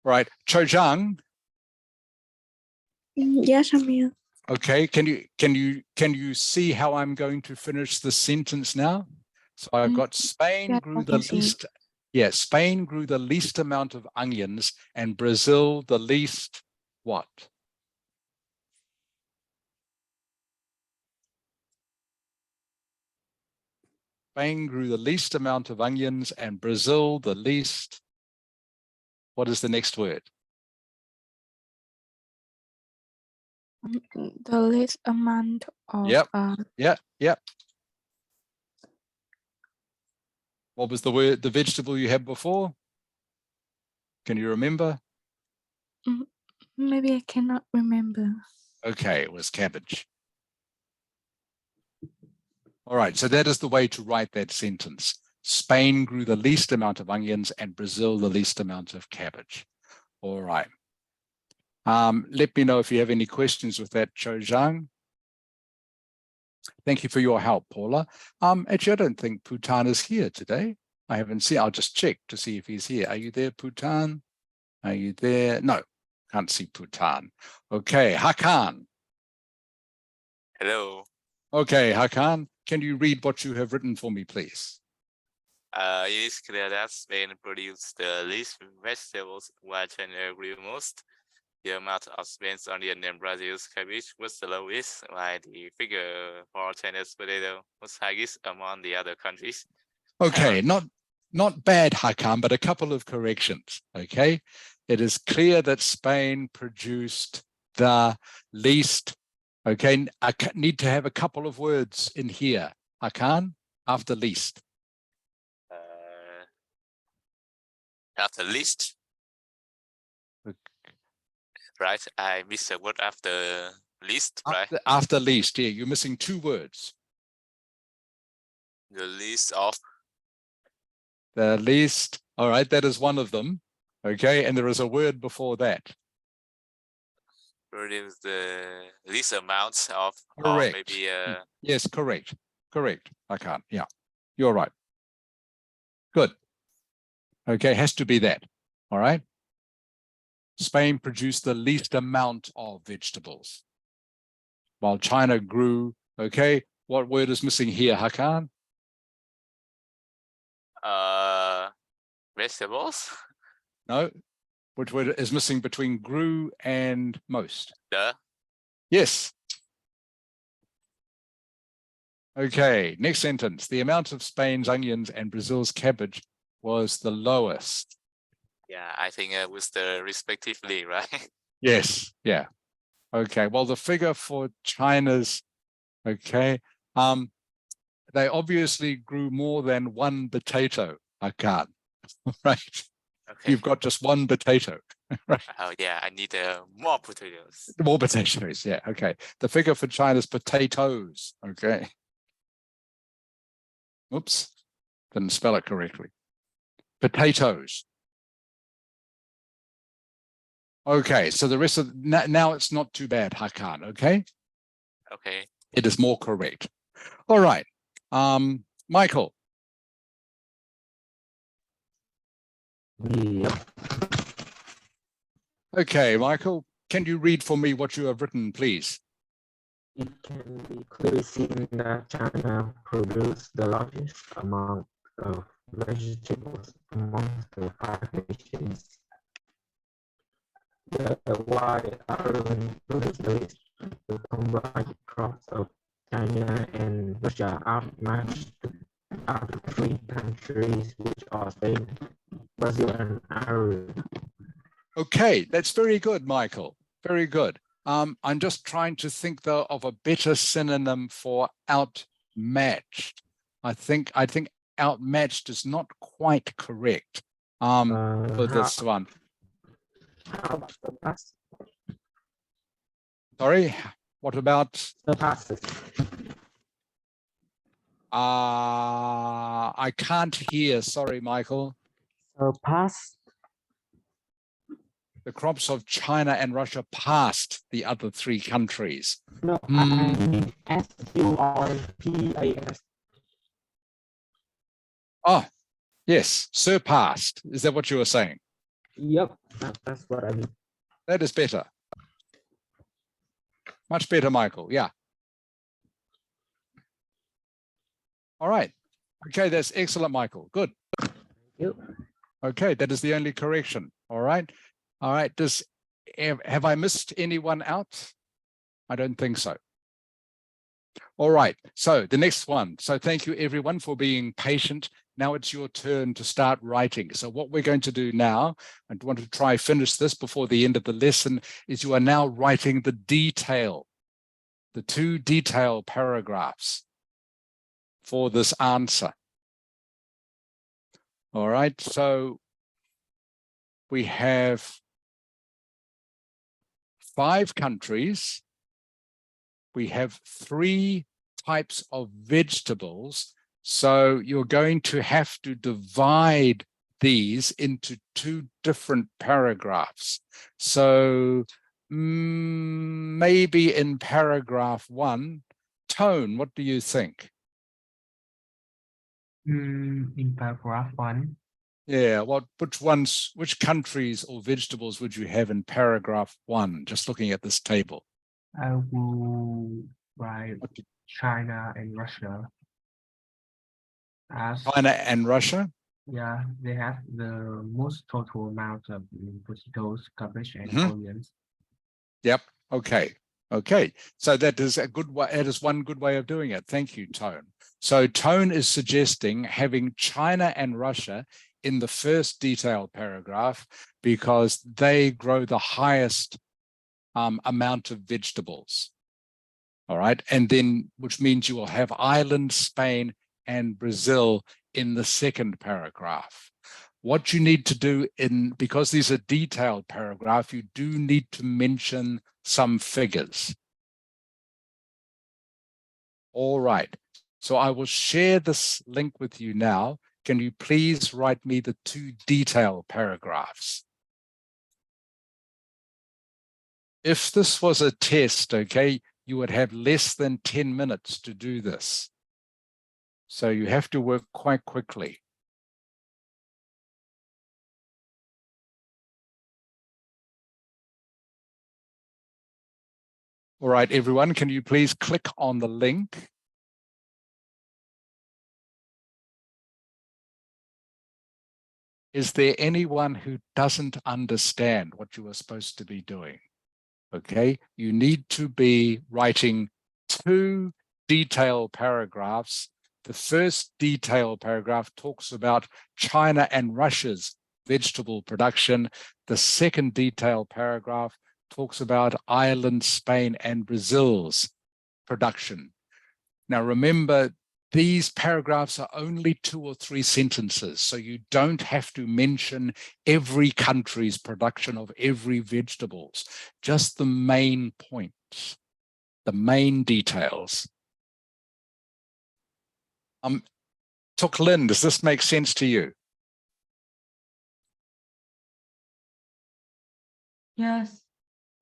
Right, Chojang. Yes, I'm here. Okay, can you see how I'm going to finish the sentence now? So I've got Spain yeah, grew I the can see. least. Yeah, Spain grew the least amount of onions, and Brazil the least what? Spain grew the least amount of onions, and Brazil the least. What is the next word? The least amount of Yep. What was the word, the vegetable you had before? Can you remember? maybe I cannot remember. Okay, it was cabbage. All right, so that is the way to write that sentence. Spain grew the least amount of onions and Brazil the least amount of cabbage. All right. Let me know if you have any questions with that, Cho Zhang. Thank you for your help, Paula. Actually, I don't think Putan is here today. I haven't seen, I'll just check to see if he's here. Are you there, Putan? Are you there? No, can't see Putan. Okay, Hakan. Hello. Okay, Hakan, can you read what you have written for me, please? It is clear that Spain produced the least vegetables while China grew most. The amount of Spain's onion and Brazil's cabbage was the lowest, while the figure for China's potato was highest among the other countries. Okay, not bad, Hakan, but a couple of corrections, okay? It is clear that Spain produced the least, okay? I need to have a couple of words in here, Hakan, after least. After least. Right, I missed a word after least, right? After least, yeah, you're missing two words. The least of. The least, all right, that is one of them, okay? And there is a word before that. Produce the least amount of, correct. Or maybe yes, correct, I can't, yeah, you're right. Good. Okay, has to be that, all right? Spain produced the least amount of vegetables, while China grew, okay? What word is missing here, Hakan? vegetables. No, which word is missing between grew and most? The. Yes. Okay, next sentence. The amount of Spain's onions and Brazil's cabbage was the lowest. Yeah, I think it was the respectively, right? Yes, yeah. Okay, well, the figure for China's, okay, they obviously grew more than one potato, Hakan, right? Okay. You've got just one potato, right? Oh yeah, I need more potatoes. More potatoes, yeah, okay. The figure for China's potatoes, okay. Oops, didn't spell it correctly. Potatoes. Okay, so the rest of, now it's not too bad, Hakan, okay? Okay. It is more correct. All right, Michael. Yeah. Okay, Michael, can you read for me what you have written, please? It can be clearly seen that China produced the largest amount of vegetables among the 5 nations. The white Ireland produced the list. The combined crops of China and Russia outmatched other three countries, which are Spain, Brazil, and Ireland. Okay, that's very good, Michael. Very good. I'm just trying to think though of a better synonym for outmatched. I think outmatched is not quite correct for this one. How about surpass? Sorry, what about? Surpasses. I can't hear. Sorry, Michael. Surpass. The crops of China and Russia passed the other three countries. No, I mean SURPAS. Oh, yes, surpassed. Is that what you were saying? Yep, that's what I mean. That is better. Much better, Michael. Yeah. All right. Okay, that's excellent, Michael. Good. Yep. Okay, that is the only correction. All right. All right. Have I missed anyone out? I don't think so. All right. So the next one. So thank you, everyone, for being patient. Now it's your turn to start writing. So what we're going to do now, I want to try finish this before the end of the lesson, is you are now writing the detail, the 2 detail paragraphs for this answer. All right. So we have 5 countries. We have 3 types of vegetables. So you're going to have to divide these into 2 different paragraphs. So maybe in paragraph 1, Tone, what do you think? In paragraph 1. Yeah, which countries or vegetables would you have in paragraph 1, just looking at this table? I will write China and Russia. As China and Russia? yeah, they have the most total amount of vegetables, cabbage, and onions. Yep. Okay. Okay. So that is a good way. That is one good way of doing it. Thank you, Tone. So Tone is suggesting having China and Russia in the first detailed paragraph because they grow the highest amount of vegetables. All right. And then, which means you will have Ireland, Spain, and Brazil in the second paragraph. What you need to do because these are detailed paragraph, you do need to mention some figures. All right. So I will share this link with you now. Can you please write me the 2 detailed paragraphs? If this was a test, okay, you would have less than 10 minutes to do this. So you have to work quite quickly. All right, everyone, can you please click on the link? Is there anyone who doesn't understand what you are supposed to be doing? Okay, you need to be writing 2 detailed paragraphs. The first detailed paragraph talks about China and Russia's vegetable production. The second detailed paragraph talks about Ireland, Spain, and Brazil's production. Now, remember, these paragraphs are only 2 or 3 sentences, so you don't have to mention every country's production of every vegetables, just the main points, the main details. Tuk Lin, does this make sense to you? Yes.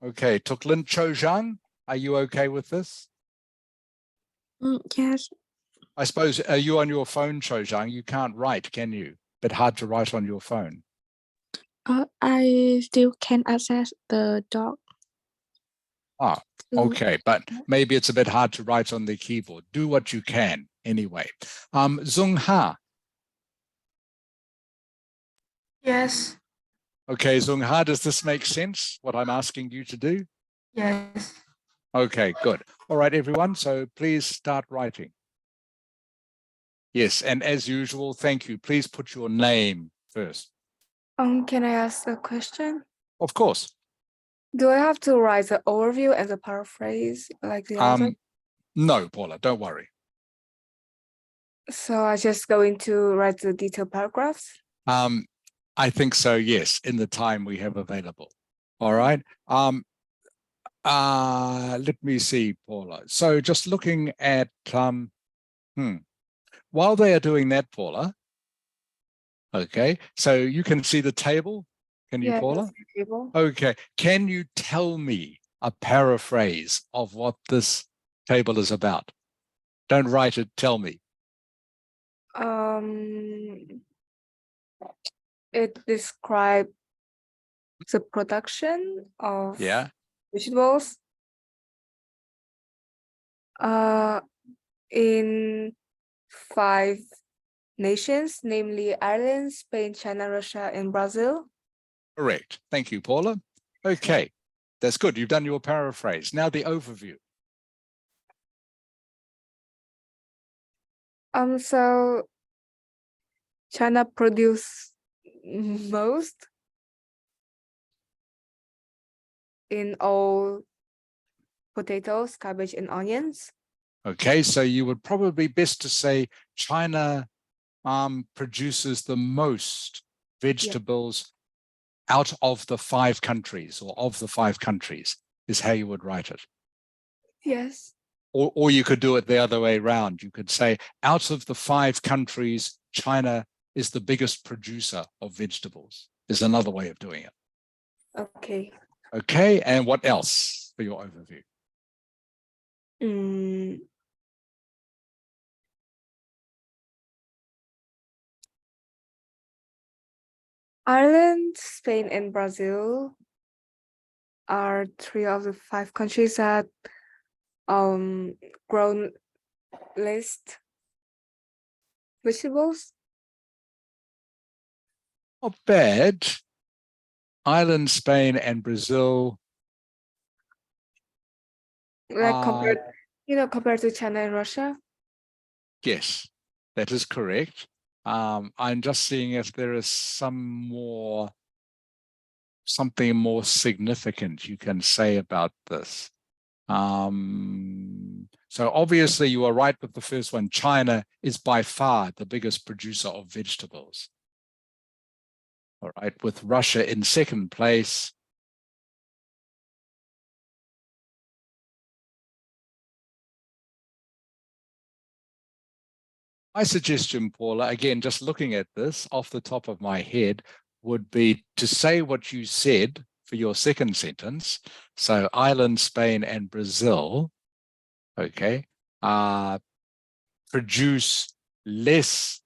Okay, Tuk Lin, Cho Zhang, are you okay with this? Yes. I suppose, are you on your phone, Cho Zhang? You can't write, can you? But hard to write on your phone. I still can access the doc. Ah, okay, but maybe it's a bit hard to write on the keyboard. Do what you can anyway. Zung Ha. Yes. Okay, Zhongha, does this make sense, what I'm asking you to do? Yes. Okay, good. All right, everyone, so please start writing. Yes, and as usual, thank you. Please put your name first. Can I ask a question? Of course. Do I have to write the overview and the paraphrase like the other? No, Paula, don't worry. So I just going to write the detailed paragraphs? I think so, yes, in the time we have available. All right. Let me see, Paula. So just looking at, while they are doing that, Paula, okay, so you can see the table, can you, Yeah, Paula? that's the table. Okay, can you tell me a paraphrase of what this table is about? Don't write it, tell me. It describes the production of Yeah, vegetables in 5 nations, namely Ireland, Spain, China, Russia, and Brazil. correct. Thank you, Paula. Okay, that's good. You've done your paraphrase. Now the overview. So China produce most in all potatoes, cabbage, and onions. Okay, so you would probably best to say China produces the most vegetables out of the 5 countries, or of the 5 countries, is how you would write it. Yes. Or you could do it the other way around. You could say, out of the 5 countries, China is the biggest producer of vegetables, is another way of doing it. Okay. Okay, and what else for your overview? Ireland, Spain, and Brazil are 3 of the 5 countries that grow least vegetables. Not bad. Ireland, Spain, and Brazil. Like compared to China and Russia. Yes, that is correct. I'm just seeing if there is something more significant you can say about this. So obviously you are right with the first one. China is by far the biggest producer of vegetables. All right, with Russia in second place. My suggestion, Paula, again, just looking at this off the top of my head, would be to say what you said for your second sentence. So Ireland, Spain, and Brazil, okay, produce less,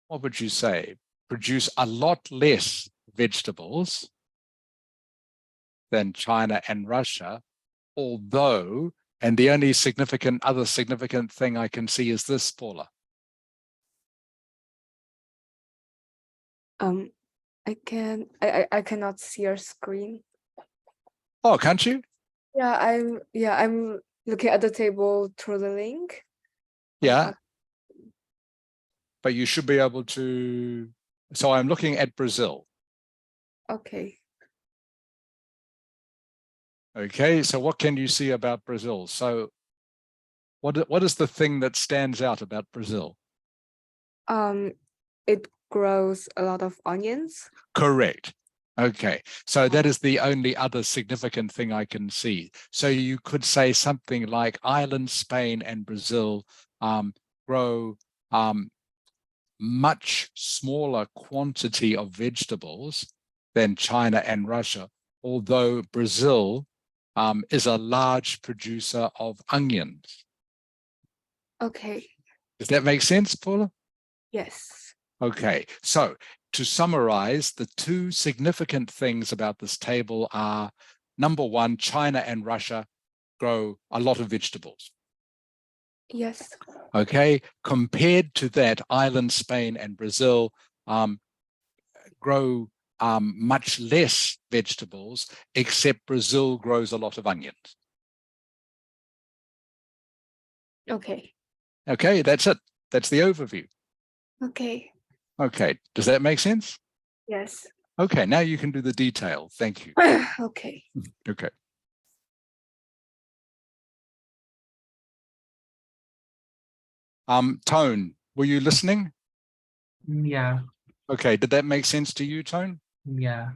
what would you say? Produce a lot less vegetables than China and Russia, although, and the only other significant thing I can see is this, Paula. I cannot see your screen. Oh, can't you? Yeah, I'm looking at the table through the link. Yeah. But you should be able to. So I'm looking at Brazil. Okay. Okay, so what can you see about Brazil? So what is the thing that stands out about Brazil? It grows a lot of onions. Correct. Okay, so that is the only other significant thing I can see. So you could say something like Ireland, Spain, and Brazil grow much smaller quantity of vegetables than China and Russia, although Brazil is a large producer of onions. Okay. Does that make sense, Paula? Yes. Okay, so to summarize, the 2 significant things about this table are, number 1, China and Russia grow a lot of vegetables. Yes. Okay, compared to that, Ireland, Spain, and Brazil grow much less vegetables, except Brazil grows a lot of onions. Okay. Okay, that's it. That's the overview. Okay. Okay, does that make sense? Yes. Okay, now you can do the detail. Thank you. Okay. Okay. Tone, were you listening? Yeah, Okay, did that make sense to you, Tone? yeah,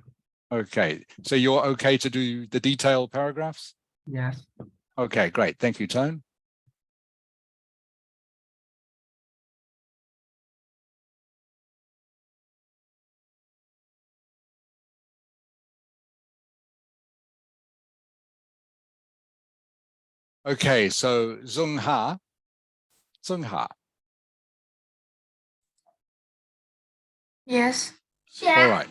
Okay, so you're okay to do the detailed paragraphs? yes. Okay, great. Thank you, Tone. Okay, so Zung Ha. Yes. All right.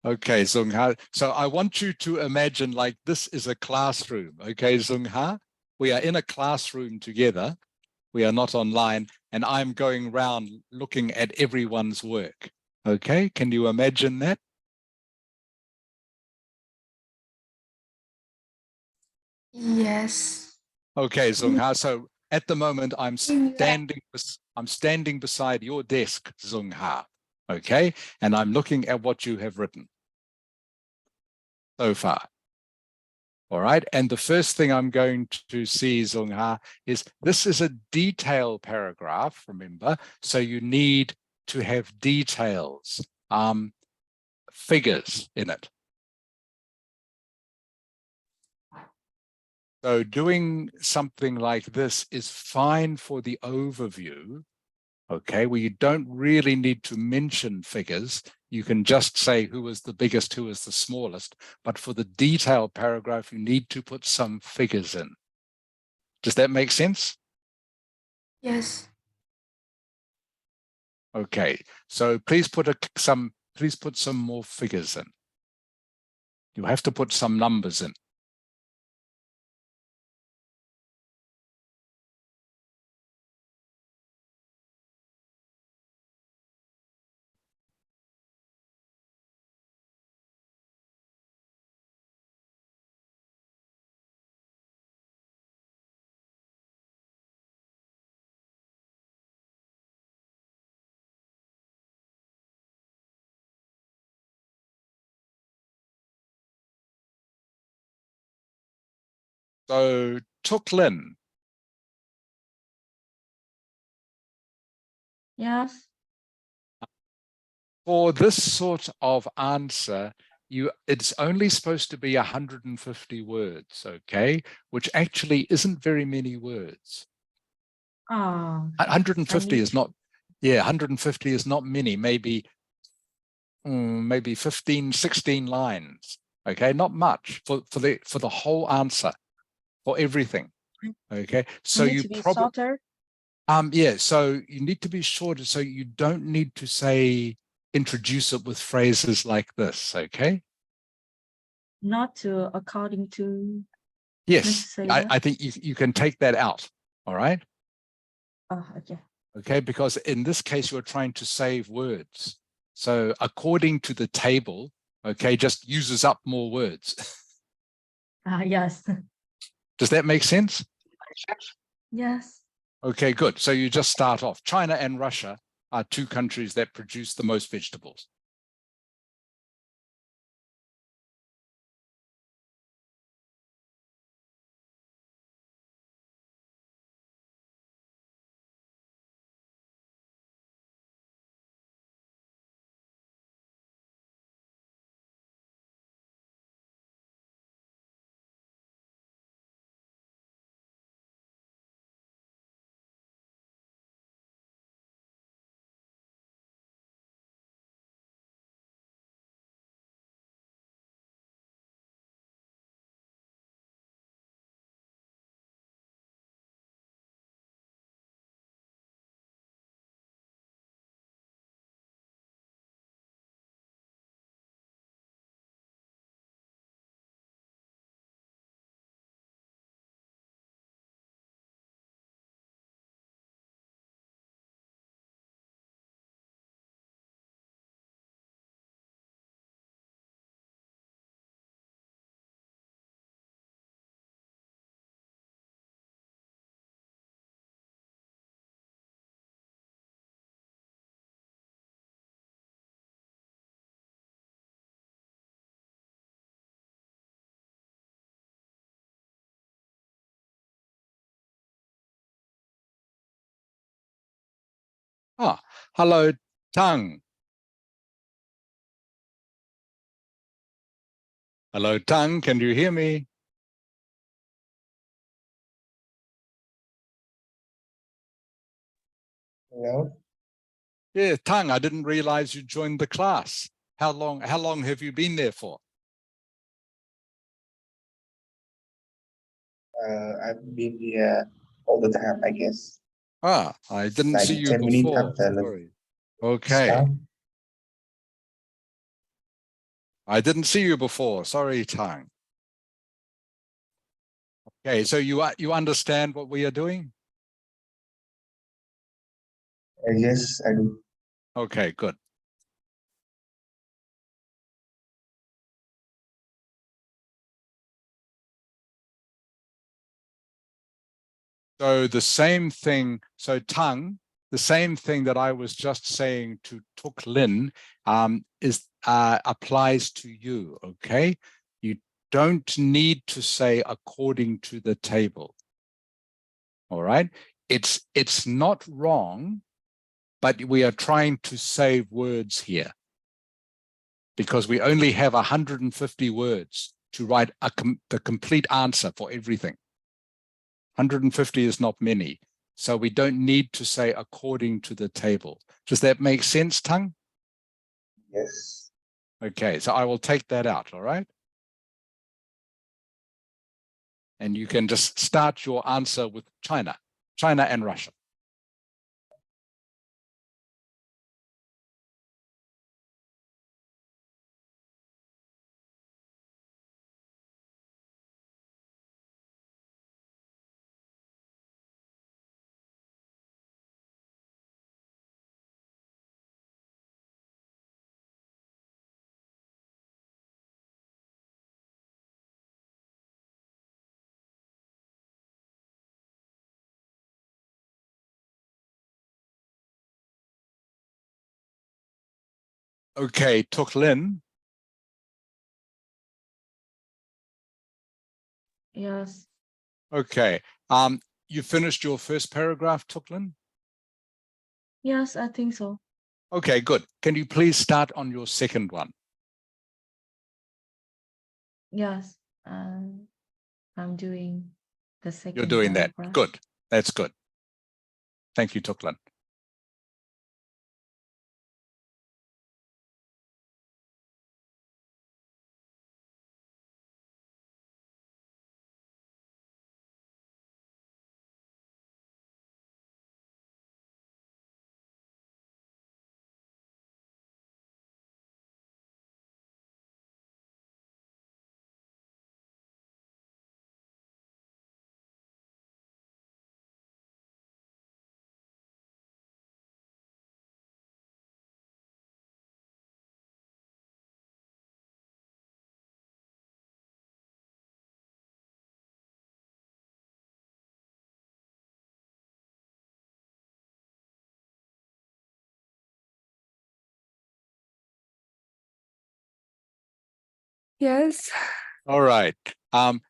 Okay, Zung Ha. So I want you to imagine like this is a classroom. Okay, Zung Ha. We are in a classroom together. We are not online, and I'm going around looking at everyone's work. Okay, can you imagine that? Yes. Okay, Zung Ha. So at the moment, I'm standing beside your desk, Zung Ha. Okay, and I'm looking at what you have written so far. All right, and the first thing I'm going to see, Zung Ha, is this is a detail paragraph, remember, so you need to have details, figures in it. So doing something like this is fine for the overview, okay, where you don't really need to mention figures. You can just say who is the biggest, who is the smallest. But for the detailed paragraph, you need to put some figures in. Does that make sense? Yes. Okay, so please put some more figures in. You have to put some numbers in. So Tuklin, Yes. for this sort of answer, it's only supposed to be 150 words, okay? Which actually isn't very many words. I 150 need is not, yeah, 150 is not many, maybe 15, 16 lines, okay? Not much for the whole answer, for everything, okay? So need you to be probably, shorter. yeah, so you need to be shorter, so you don't need to say, introduce it with phrases like this, okay? Not to according to Yes, necessary. I think you can take that out, all right? Oh, okay. Okay, because in this case, you're trying to save words. So according to the table, okay, just uses up more words. Yes. Does that make sense? Yes. Okay, good. So you just start off. China and Russia are two countries that produce the most vegetables. Hello, Tang. Hello, Tang. Can you hear me? Hello. Yeah, Tang, I didn't realize you joined the class. How long have you been there for? I've been here all the time, I guess. Ah, I didn't Like see you 10 minutes before. after the Sorry. Okay. start. I didn't see you before. Sorry, Tang. Okay, so you understand what we are doing? Yes, I do. Okay, good. So the same thing, so Tang, the same thing that I was just saying to Tuk Lin applies to you, okay? You don't need to say according to the table, all right? It's not wrong, but we are trying to save words here because we only have 150 words to write the complete answer for everything. 150 is not many. So we don't need to say according to the table. Does that make sense, Tang? Yes. Okay, so I will take that out, all right? And you can just start your answer with China and Russia. Okay, Tuk Lin. Yes. Okay, you finished your first paragraph, Tuk Lin? Yes, I think so. Okay, good. Can you please start on your second one? Yes. I'm doing the second You're doing that. paragraph. Good. That's good. Thank you, Tuk Lin. Yes. All right.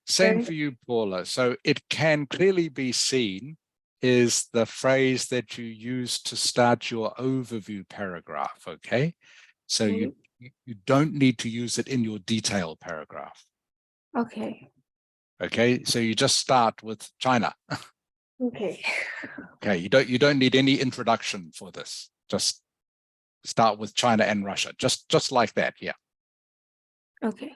Same Okay. for you, Paula. So it can clearly be seen is the phrase that you use to start your overview paragraph, okay? So you don't need to use it in your detail paragraph, Okay. okay? So you just start with China. Okay. Okay, you don't need any introduction for this. Just start with China and Russia, just like that, yeah. Okay.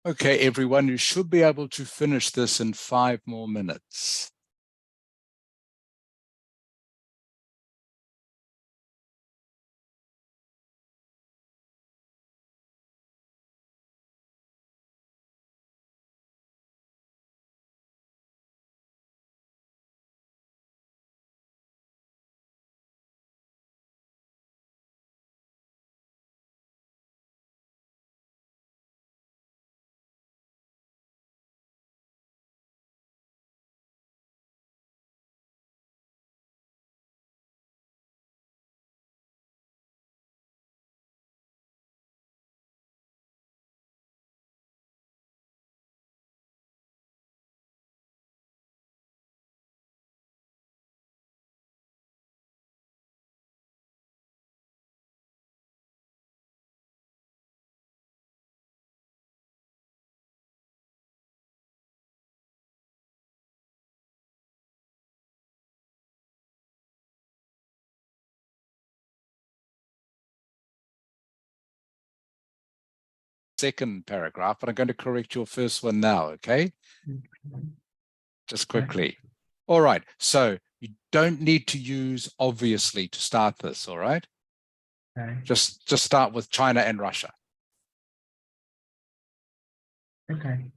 Okay, everyone, you should be able to finish this in 5 more minutes. second paragraph, but I'm going to correct your first one now, okay? Just quickly. All right, so you don't need to use obviously to start this, all right? Okay. Just start with China and Russia. Okay.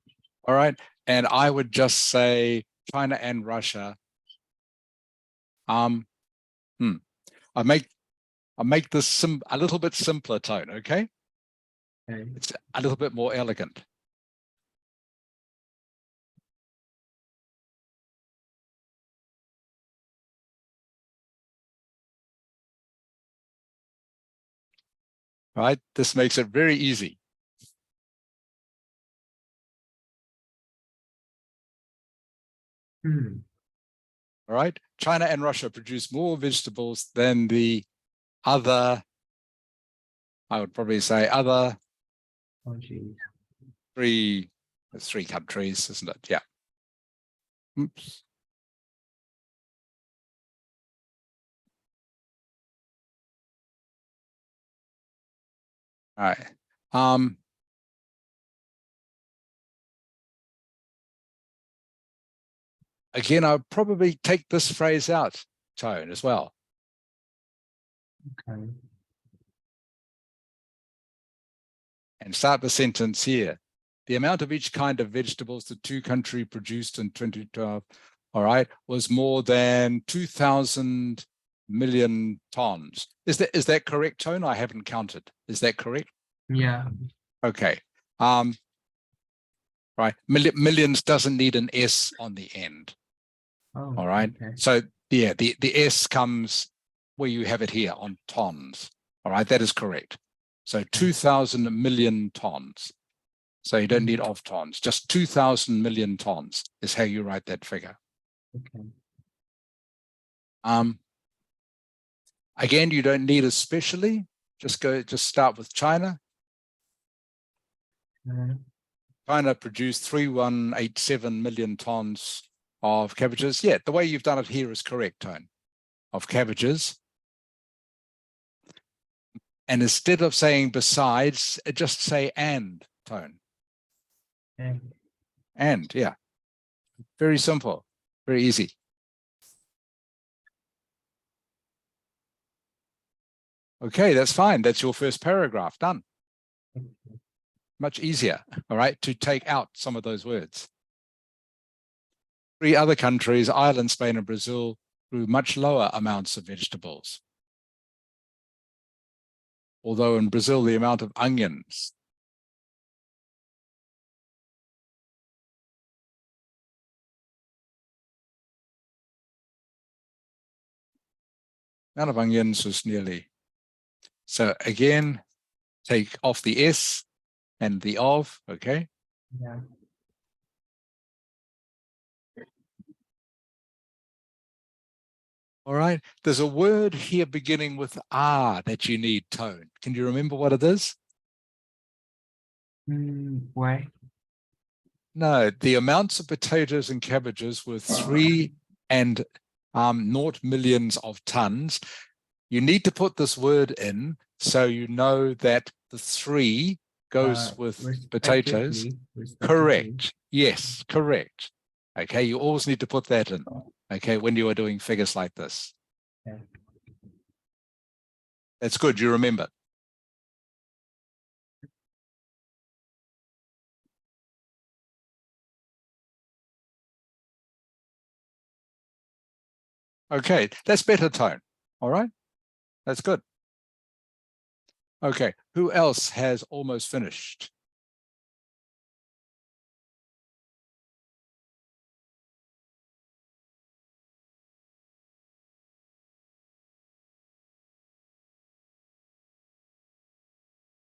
All right, and I would just say China and Russia. I make this a little bit simpler, Tone, okay? Okay. It's a little bit more elegant. Right, this makes it very easy. All right, China and Russia produce more vegetables than the other, I would probably say other three countries, isn't it? Yeah. Oops. All right. Again, I'll probably take this phrase out, Tone, as well. Okay. And start the sentence here. The amount of each kind of vegetables the two countries produced in 2012, all right, was more than 2,000 million tons. Is that correct, Tone? I haven't counted. Is that correct? Yeah. Okay. Right. Millions doesn't need an S on the end. Oh, all right. Okay. So yeah, the S comes where you have it here on tons. All right, that is correct. So 2,000 million tons. So you don't need of tons, just 2,000 million tons is how you write that figure. Okay. Again, you don't need especially, just start with China. China produced 3,187 million tons of cabbages. Yeah, the way you've done it here is correct, Tone, of cabbages. And instead of saying besides, just say and, Tone. And, yeah. Very simple, very easy. Okay, that's fine. That's your first paragraph, done. Much easier, all right, to take out some of those words. 3 other countries, Ireland, Spain, and Brazil, grew much lower amounts of vegetables. Although in Brazil, the amount of onions was nearly. So again, take off the S and the of, okay? Yeah. All right, there's a word here beginning with R that you need, Tone. Can you remember what it is? Why? No, the amounts of potatoes and cabbages were 3 and 0 millions of tons. You need to put this word in so you know that the 3 goes with potatoes. Correct. Yes, correct. Okay, you always need to put that in, okay, when you are doing figures like this. Okay. That's good, you remember. Okay, that's better, Tone. All right, that's good. Okay, who else has almost finished?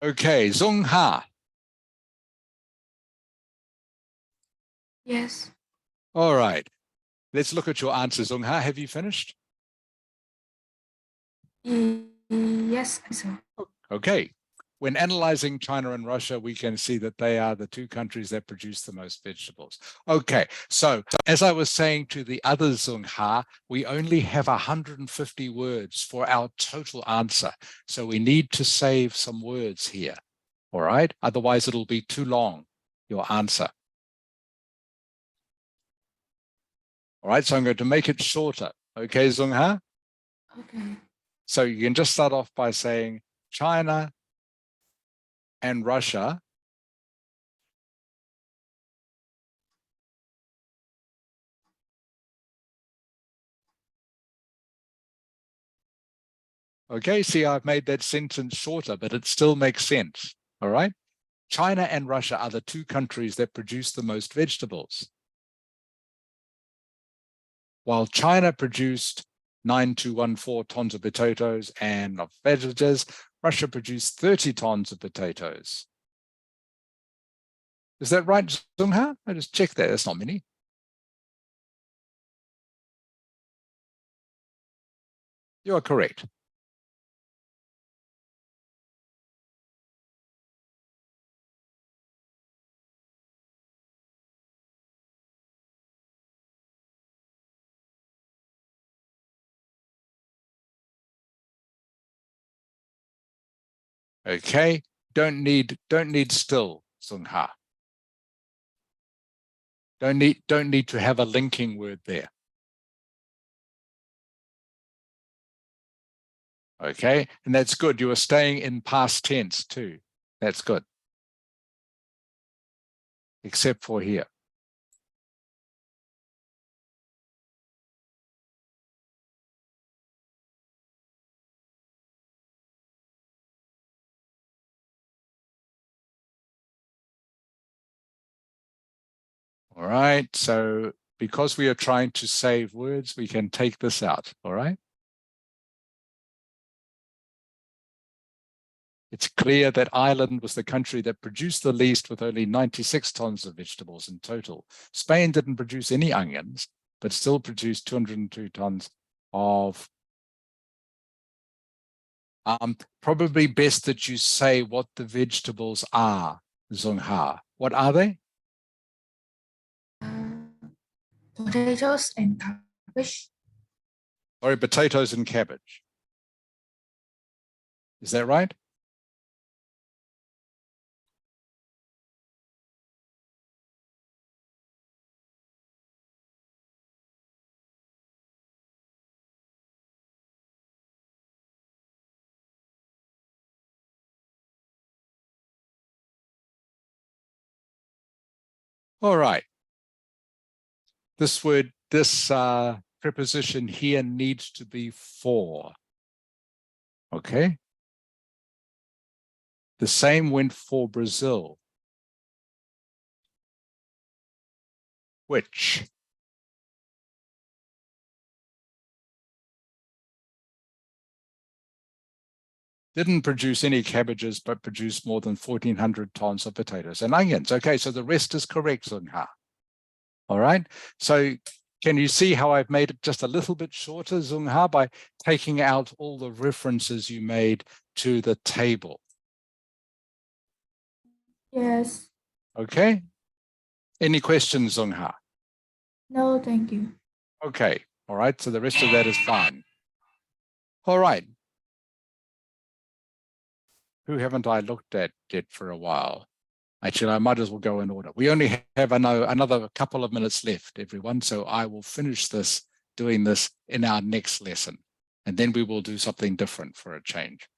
Okay, Zung Ha. Yes. All right, let's look at your answer, Zung Ha. Have you finished? Yes, I saw. Okay. When analyzing China and Russia, we can see that they are the 2 countries that produce the most vegetables. Okay, so as I was saying to the other Zung Ha, we only have 150 words for our total answer. So we need to save some words here. All right. Otherwise, it'll be too long, your answer. All right. So I'm going to make it shorter. Okay, Zung Ha? Okay. So you can just start off by saying China and Russia okay, see, I've made that sentence shorter, but it still makes sense. All right. China and Russia are the two countries that produce the most vegetables. While China produced 9214 tons of potatoes and of vegetables, Russia produced 30 tons of potatoes. Is that right, Zung Ha? I just checked that. That's not many. You are correct. Okay, don't need still, Zung Ha. Don't need to have a linking word there. Okay, and that's good. You are staying in past tense too. That's good. Except for here. All right, so because we are trying to save words, we can take this out, all right? It's clear that Ireland was the country that produced the least with only 96 tons of vegetables in total. Spain didn't produce any onions, but still produced 202 tons of probably best that you say what the vegetables are, Zung Ha. What are they? Potatoes and cabbage. Sorry, potatoes and cabbage. Is that right? All right. This word, this preposition here needs to be for. Okay. The same went for Brazil. Which? Didn't produce any cabbages, but produced more than 1,400 tons of potatoes and onions. Okay, so the rest is correct, Zung Ha. All right. So can you see how I've made it just a little bit shorter, Zung Ha, by taking out all the references you made to the table? Yes. Okay. Any questions, Zung Ha? No, thank you. Okay. All right. So the rest of that is fine. All right. Who haven't I looked at yet for a while? Actually, I might as well go in order. We only have another couple of minutes left, everyone. So I will finish doing this in our next lesson. And then we will do something different for a change.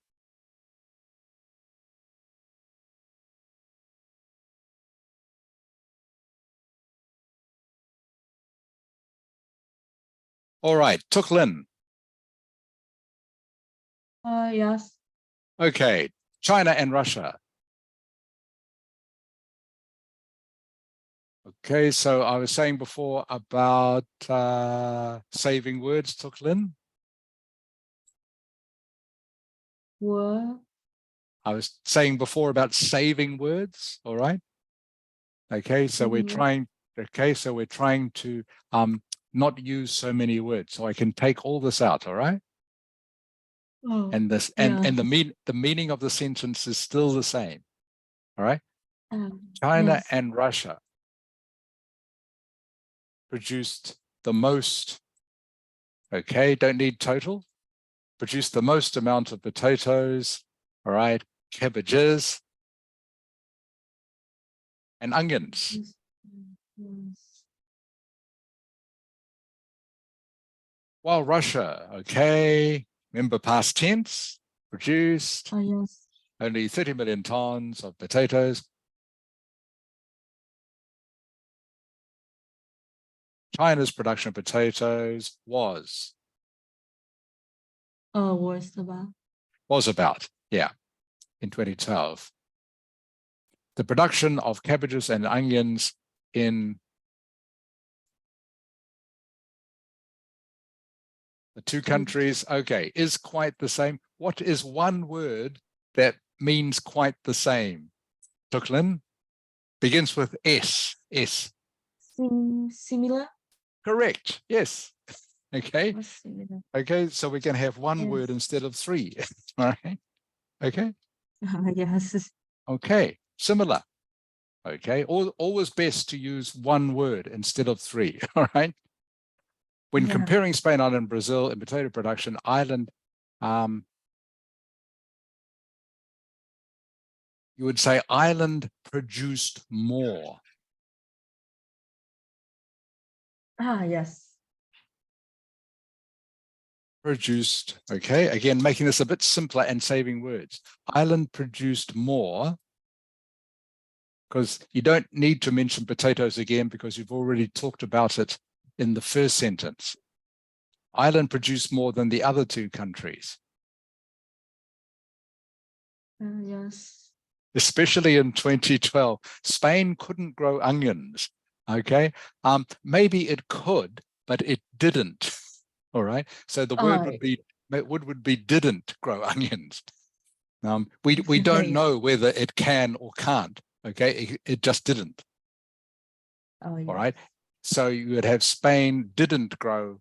All right, Tuk Lin. Yes. Okay, China and Russia. Okay, so I was saying before about saving words, Tuk Lin. What? I was saying before about saving words, all right? Okay, so we're trying to not use so many words. So I can take all this out, all right? Oh, And this yeah. and the meaning of the sentence is still the same. All right. China Yes. and Russia produced the most. Okay, don't need total. Produced the most amount of potatoes. All right, cabbages and onions. Yes. Yes. While Russia, okay, remember past tense, produced Oh, yes. only 30 million tons of potatoes. China's production of potatoes was about, yeah, in 2012. The production of cabbages and onions in the two countries, okay, is quite the same. What is one word that means quite the same? Tuklin begins with S. S. Similar. Correct. Yes. Okay. Or similar. Okay. So we can have one Yes. word instead of three. All right. Okay. Yes. Okay. Similar. Okay. Always best to use one word instead of three. All right. When Yeah. comparing Spain, Ireland, and Brazil in potato production, Ireland, you would say Ireland produced more. Yes. Produced, okay, again, making this a bit simpler and saving words. Ireland produced more, because you don't need to mention potatoes again because you've already talked about it in the first sentence. Ireland produced more than the other two countries. Yes. Especially in 2012, Spain couldn't grow onions, okay? Maybe it could, but it didn't, all right? So the word would be didn't grow onions. We don't know whether it can or can't, okay? It just didn't, Oh, yes. all right? So you would have Spain didn't grow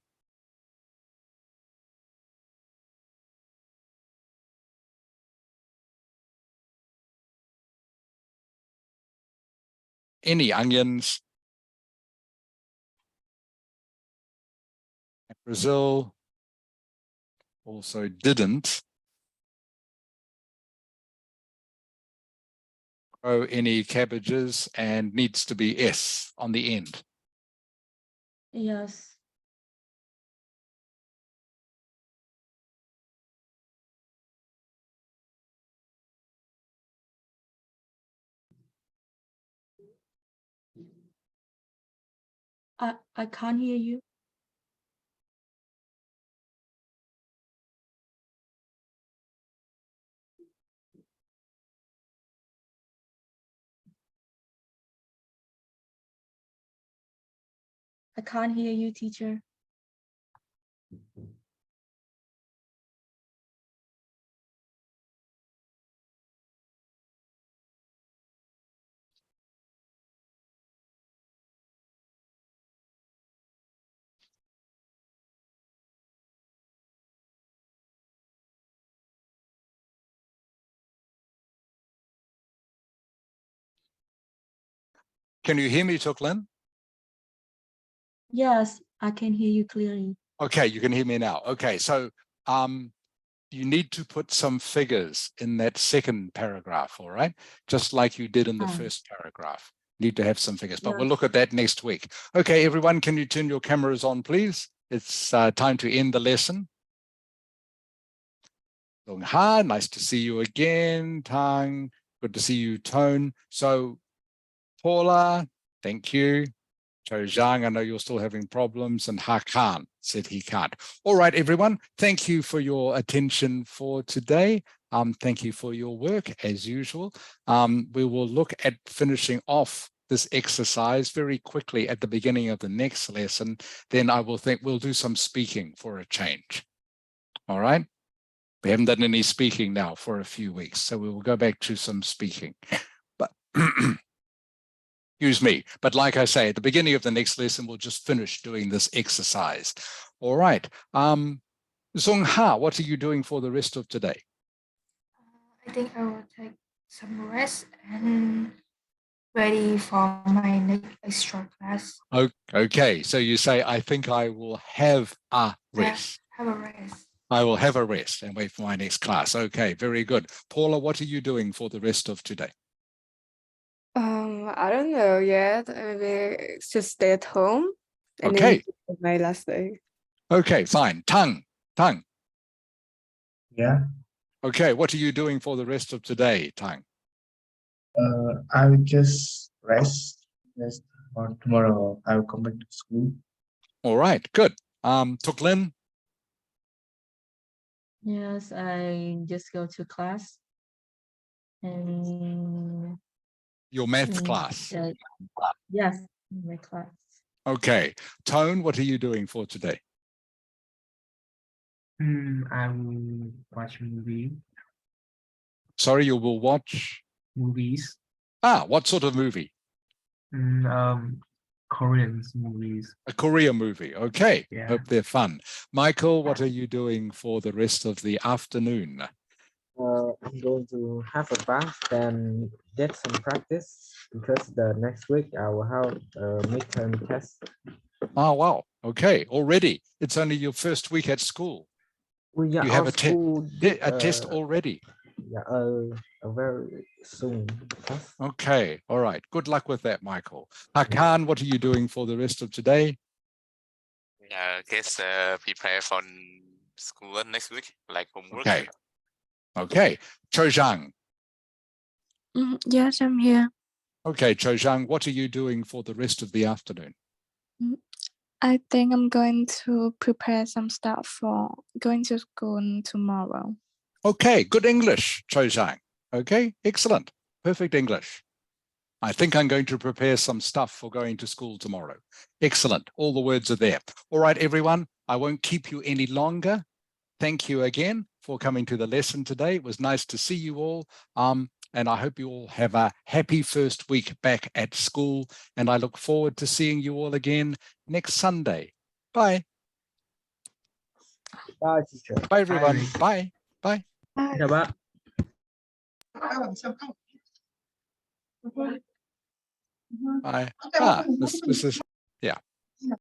any onions. And Brazil also didn't grow any cabbages and needs to be S on the end. Yes. I can't hear you. I can't hear you, teacher. Can you hear me, Tuklin? Yes, I can hear you clearly. Okay, you can hear me now. Okay, so you need to put some figures in that second paragraph, all right? Just like you did in the first paragraph. You need to have some figures, but we'll look at that next week. Okay, everyone, can you turn your cameras on, please? It's time to end the lesson. Dong Ha, nice to see you again. Tang, good to see you, Tone. So Paula, thank you. Cho Zhang, I know you're still having problems, and Ha Khan said he can't. All right, everyone, thank you for your attention for today. Thank you for your work, as usual. We will look at finishing off this exercise very quickly at the beginning of the next lesson. Then I will think we'll do some speaking for a change. All right? We haven't done any speaking now for a few weeks, so we will go back to some speaking. But excuse me, but like I say, at the beginning of the next lesson, we'll just finish doing this exercise. All right. Zong Ha, what are you doing for the rest of today? I think I will take some rest and ready for my next extra class. Okay, so you say, I think I will have a rest. Have a rest. I will have a rest and wait for my next class. Okay, very good. Paula, what are you doing for the rest of today? I don't know yet. Maybe just stay at home and Okay. then my last day. Okay, fine. Tongue. Yeah. Okay, what are you doing for the rest of today, Tongue? I will just rest. Rest for tomorrow. I will come back to school. All right, good. Tuklin? Yes, I just go to class and Your math class. yes, my class. Okay. Tone, what are you doing for today? I will watch Sorry, you will watch? movies. What sort of movie? Korean movies. A Korean movie. Okay. Yeah. Hope they're fun. Michael, what are you doing for the rest of the afternoon? I'm going to have a bath and get some practice because the next week I will have a midterm test. Oh, wow. Okay. Already. It's only your first week at school. Yeah, You have our a school did, test already. Yeah, a very soon test. Okay. All right. Good luck with that, Michael. Hakan, what are you doing for the rest of today? Guess prepare for school next week, like homework. Okay. Okay. Cho Zhang. Yes, I'm here. Okay, Cho Zhang, what are you doing for the rest of the afternoon? I think I'm going to prepare some stuff for going to school tomorrow. Okay, good English, Cho Zhang. Okay, excellent. Perfect English. I think I'm going to prepare some stuff for going to school tomorrow. Excellent. All the words are there. All right, everyone, I won't keep you any longer. Thank you again for coming to the lesson today. It was nice to see you all. And I hope you all have a happy first week back at school. And I look forward to seeing you all again next Sunday. Bye. Bye, teacher. Bye, everyone. Bye. Bye. Bye. Chào bạn. Bye. This is, yeah.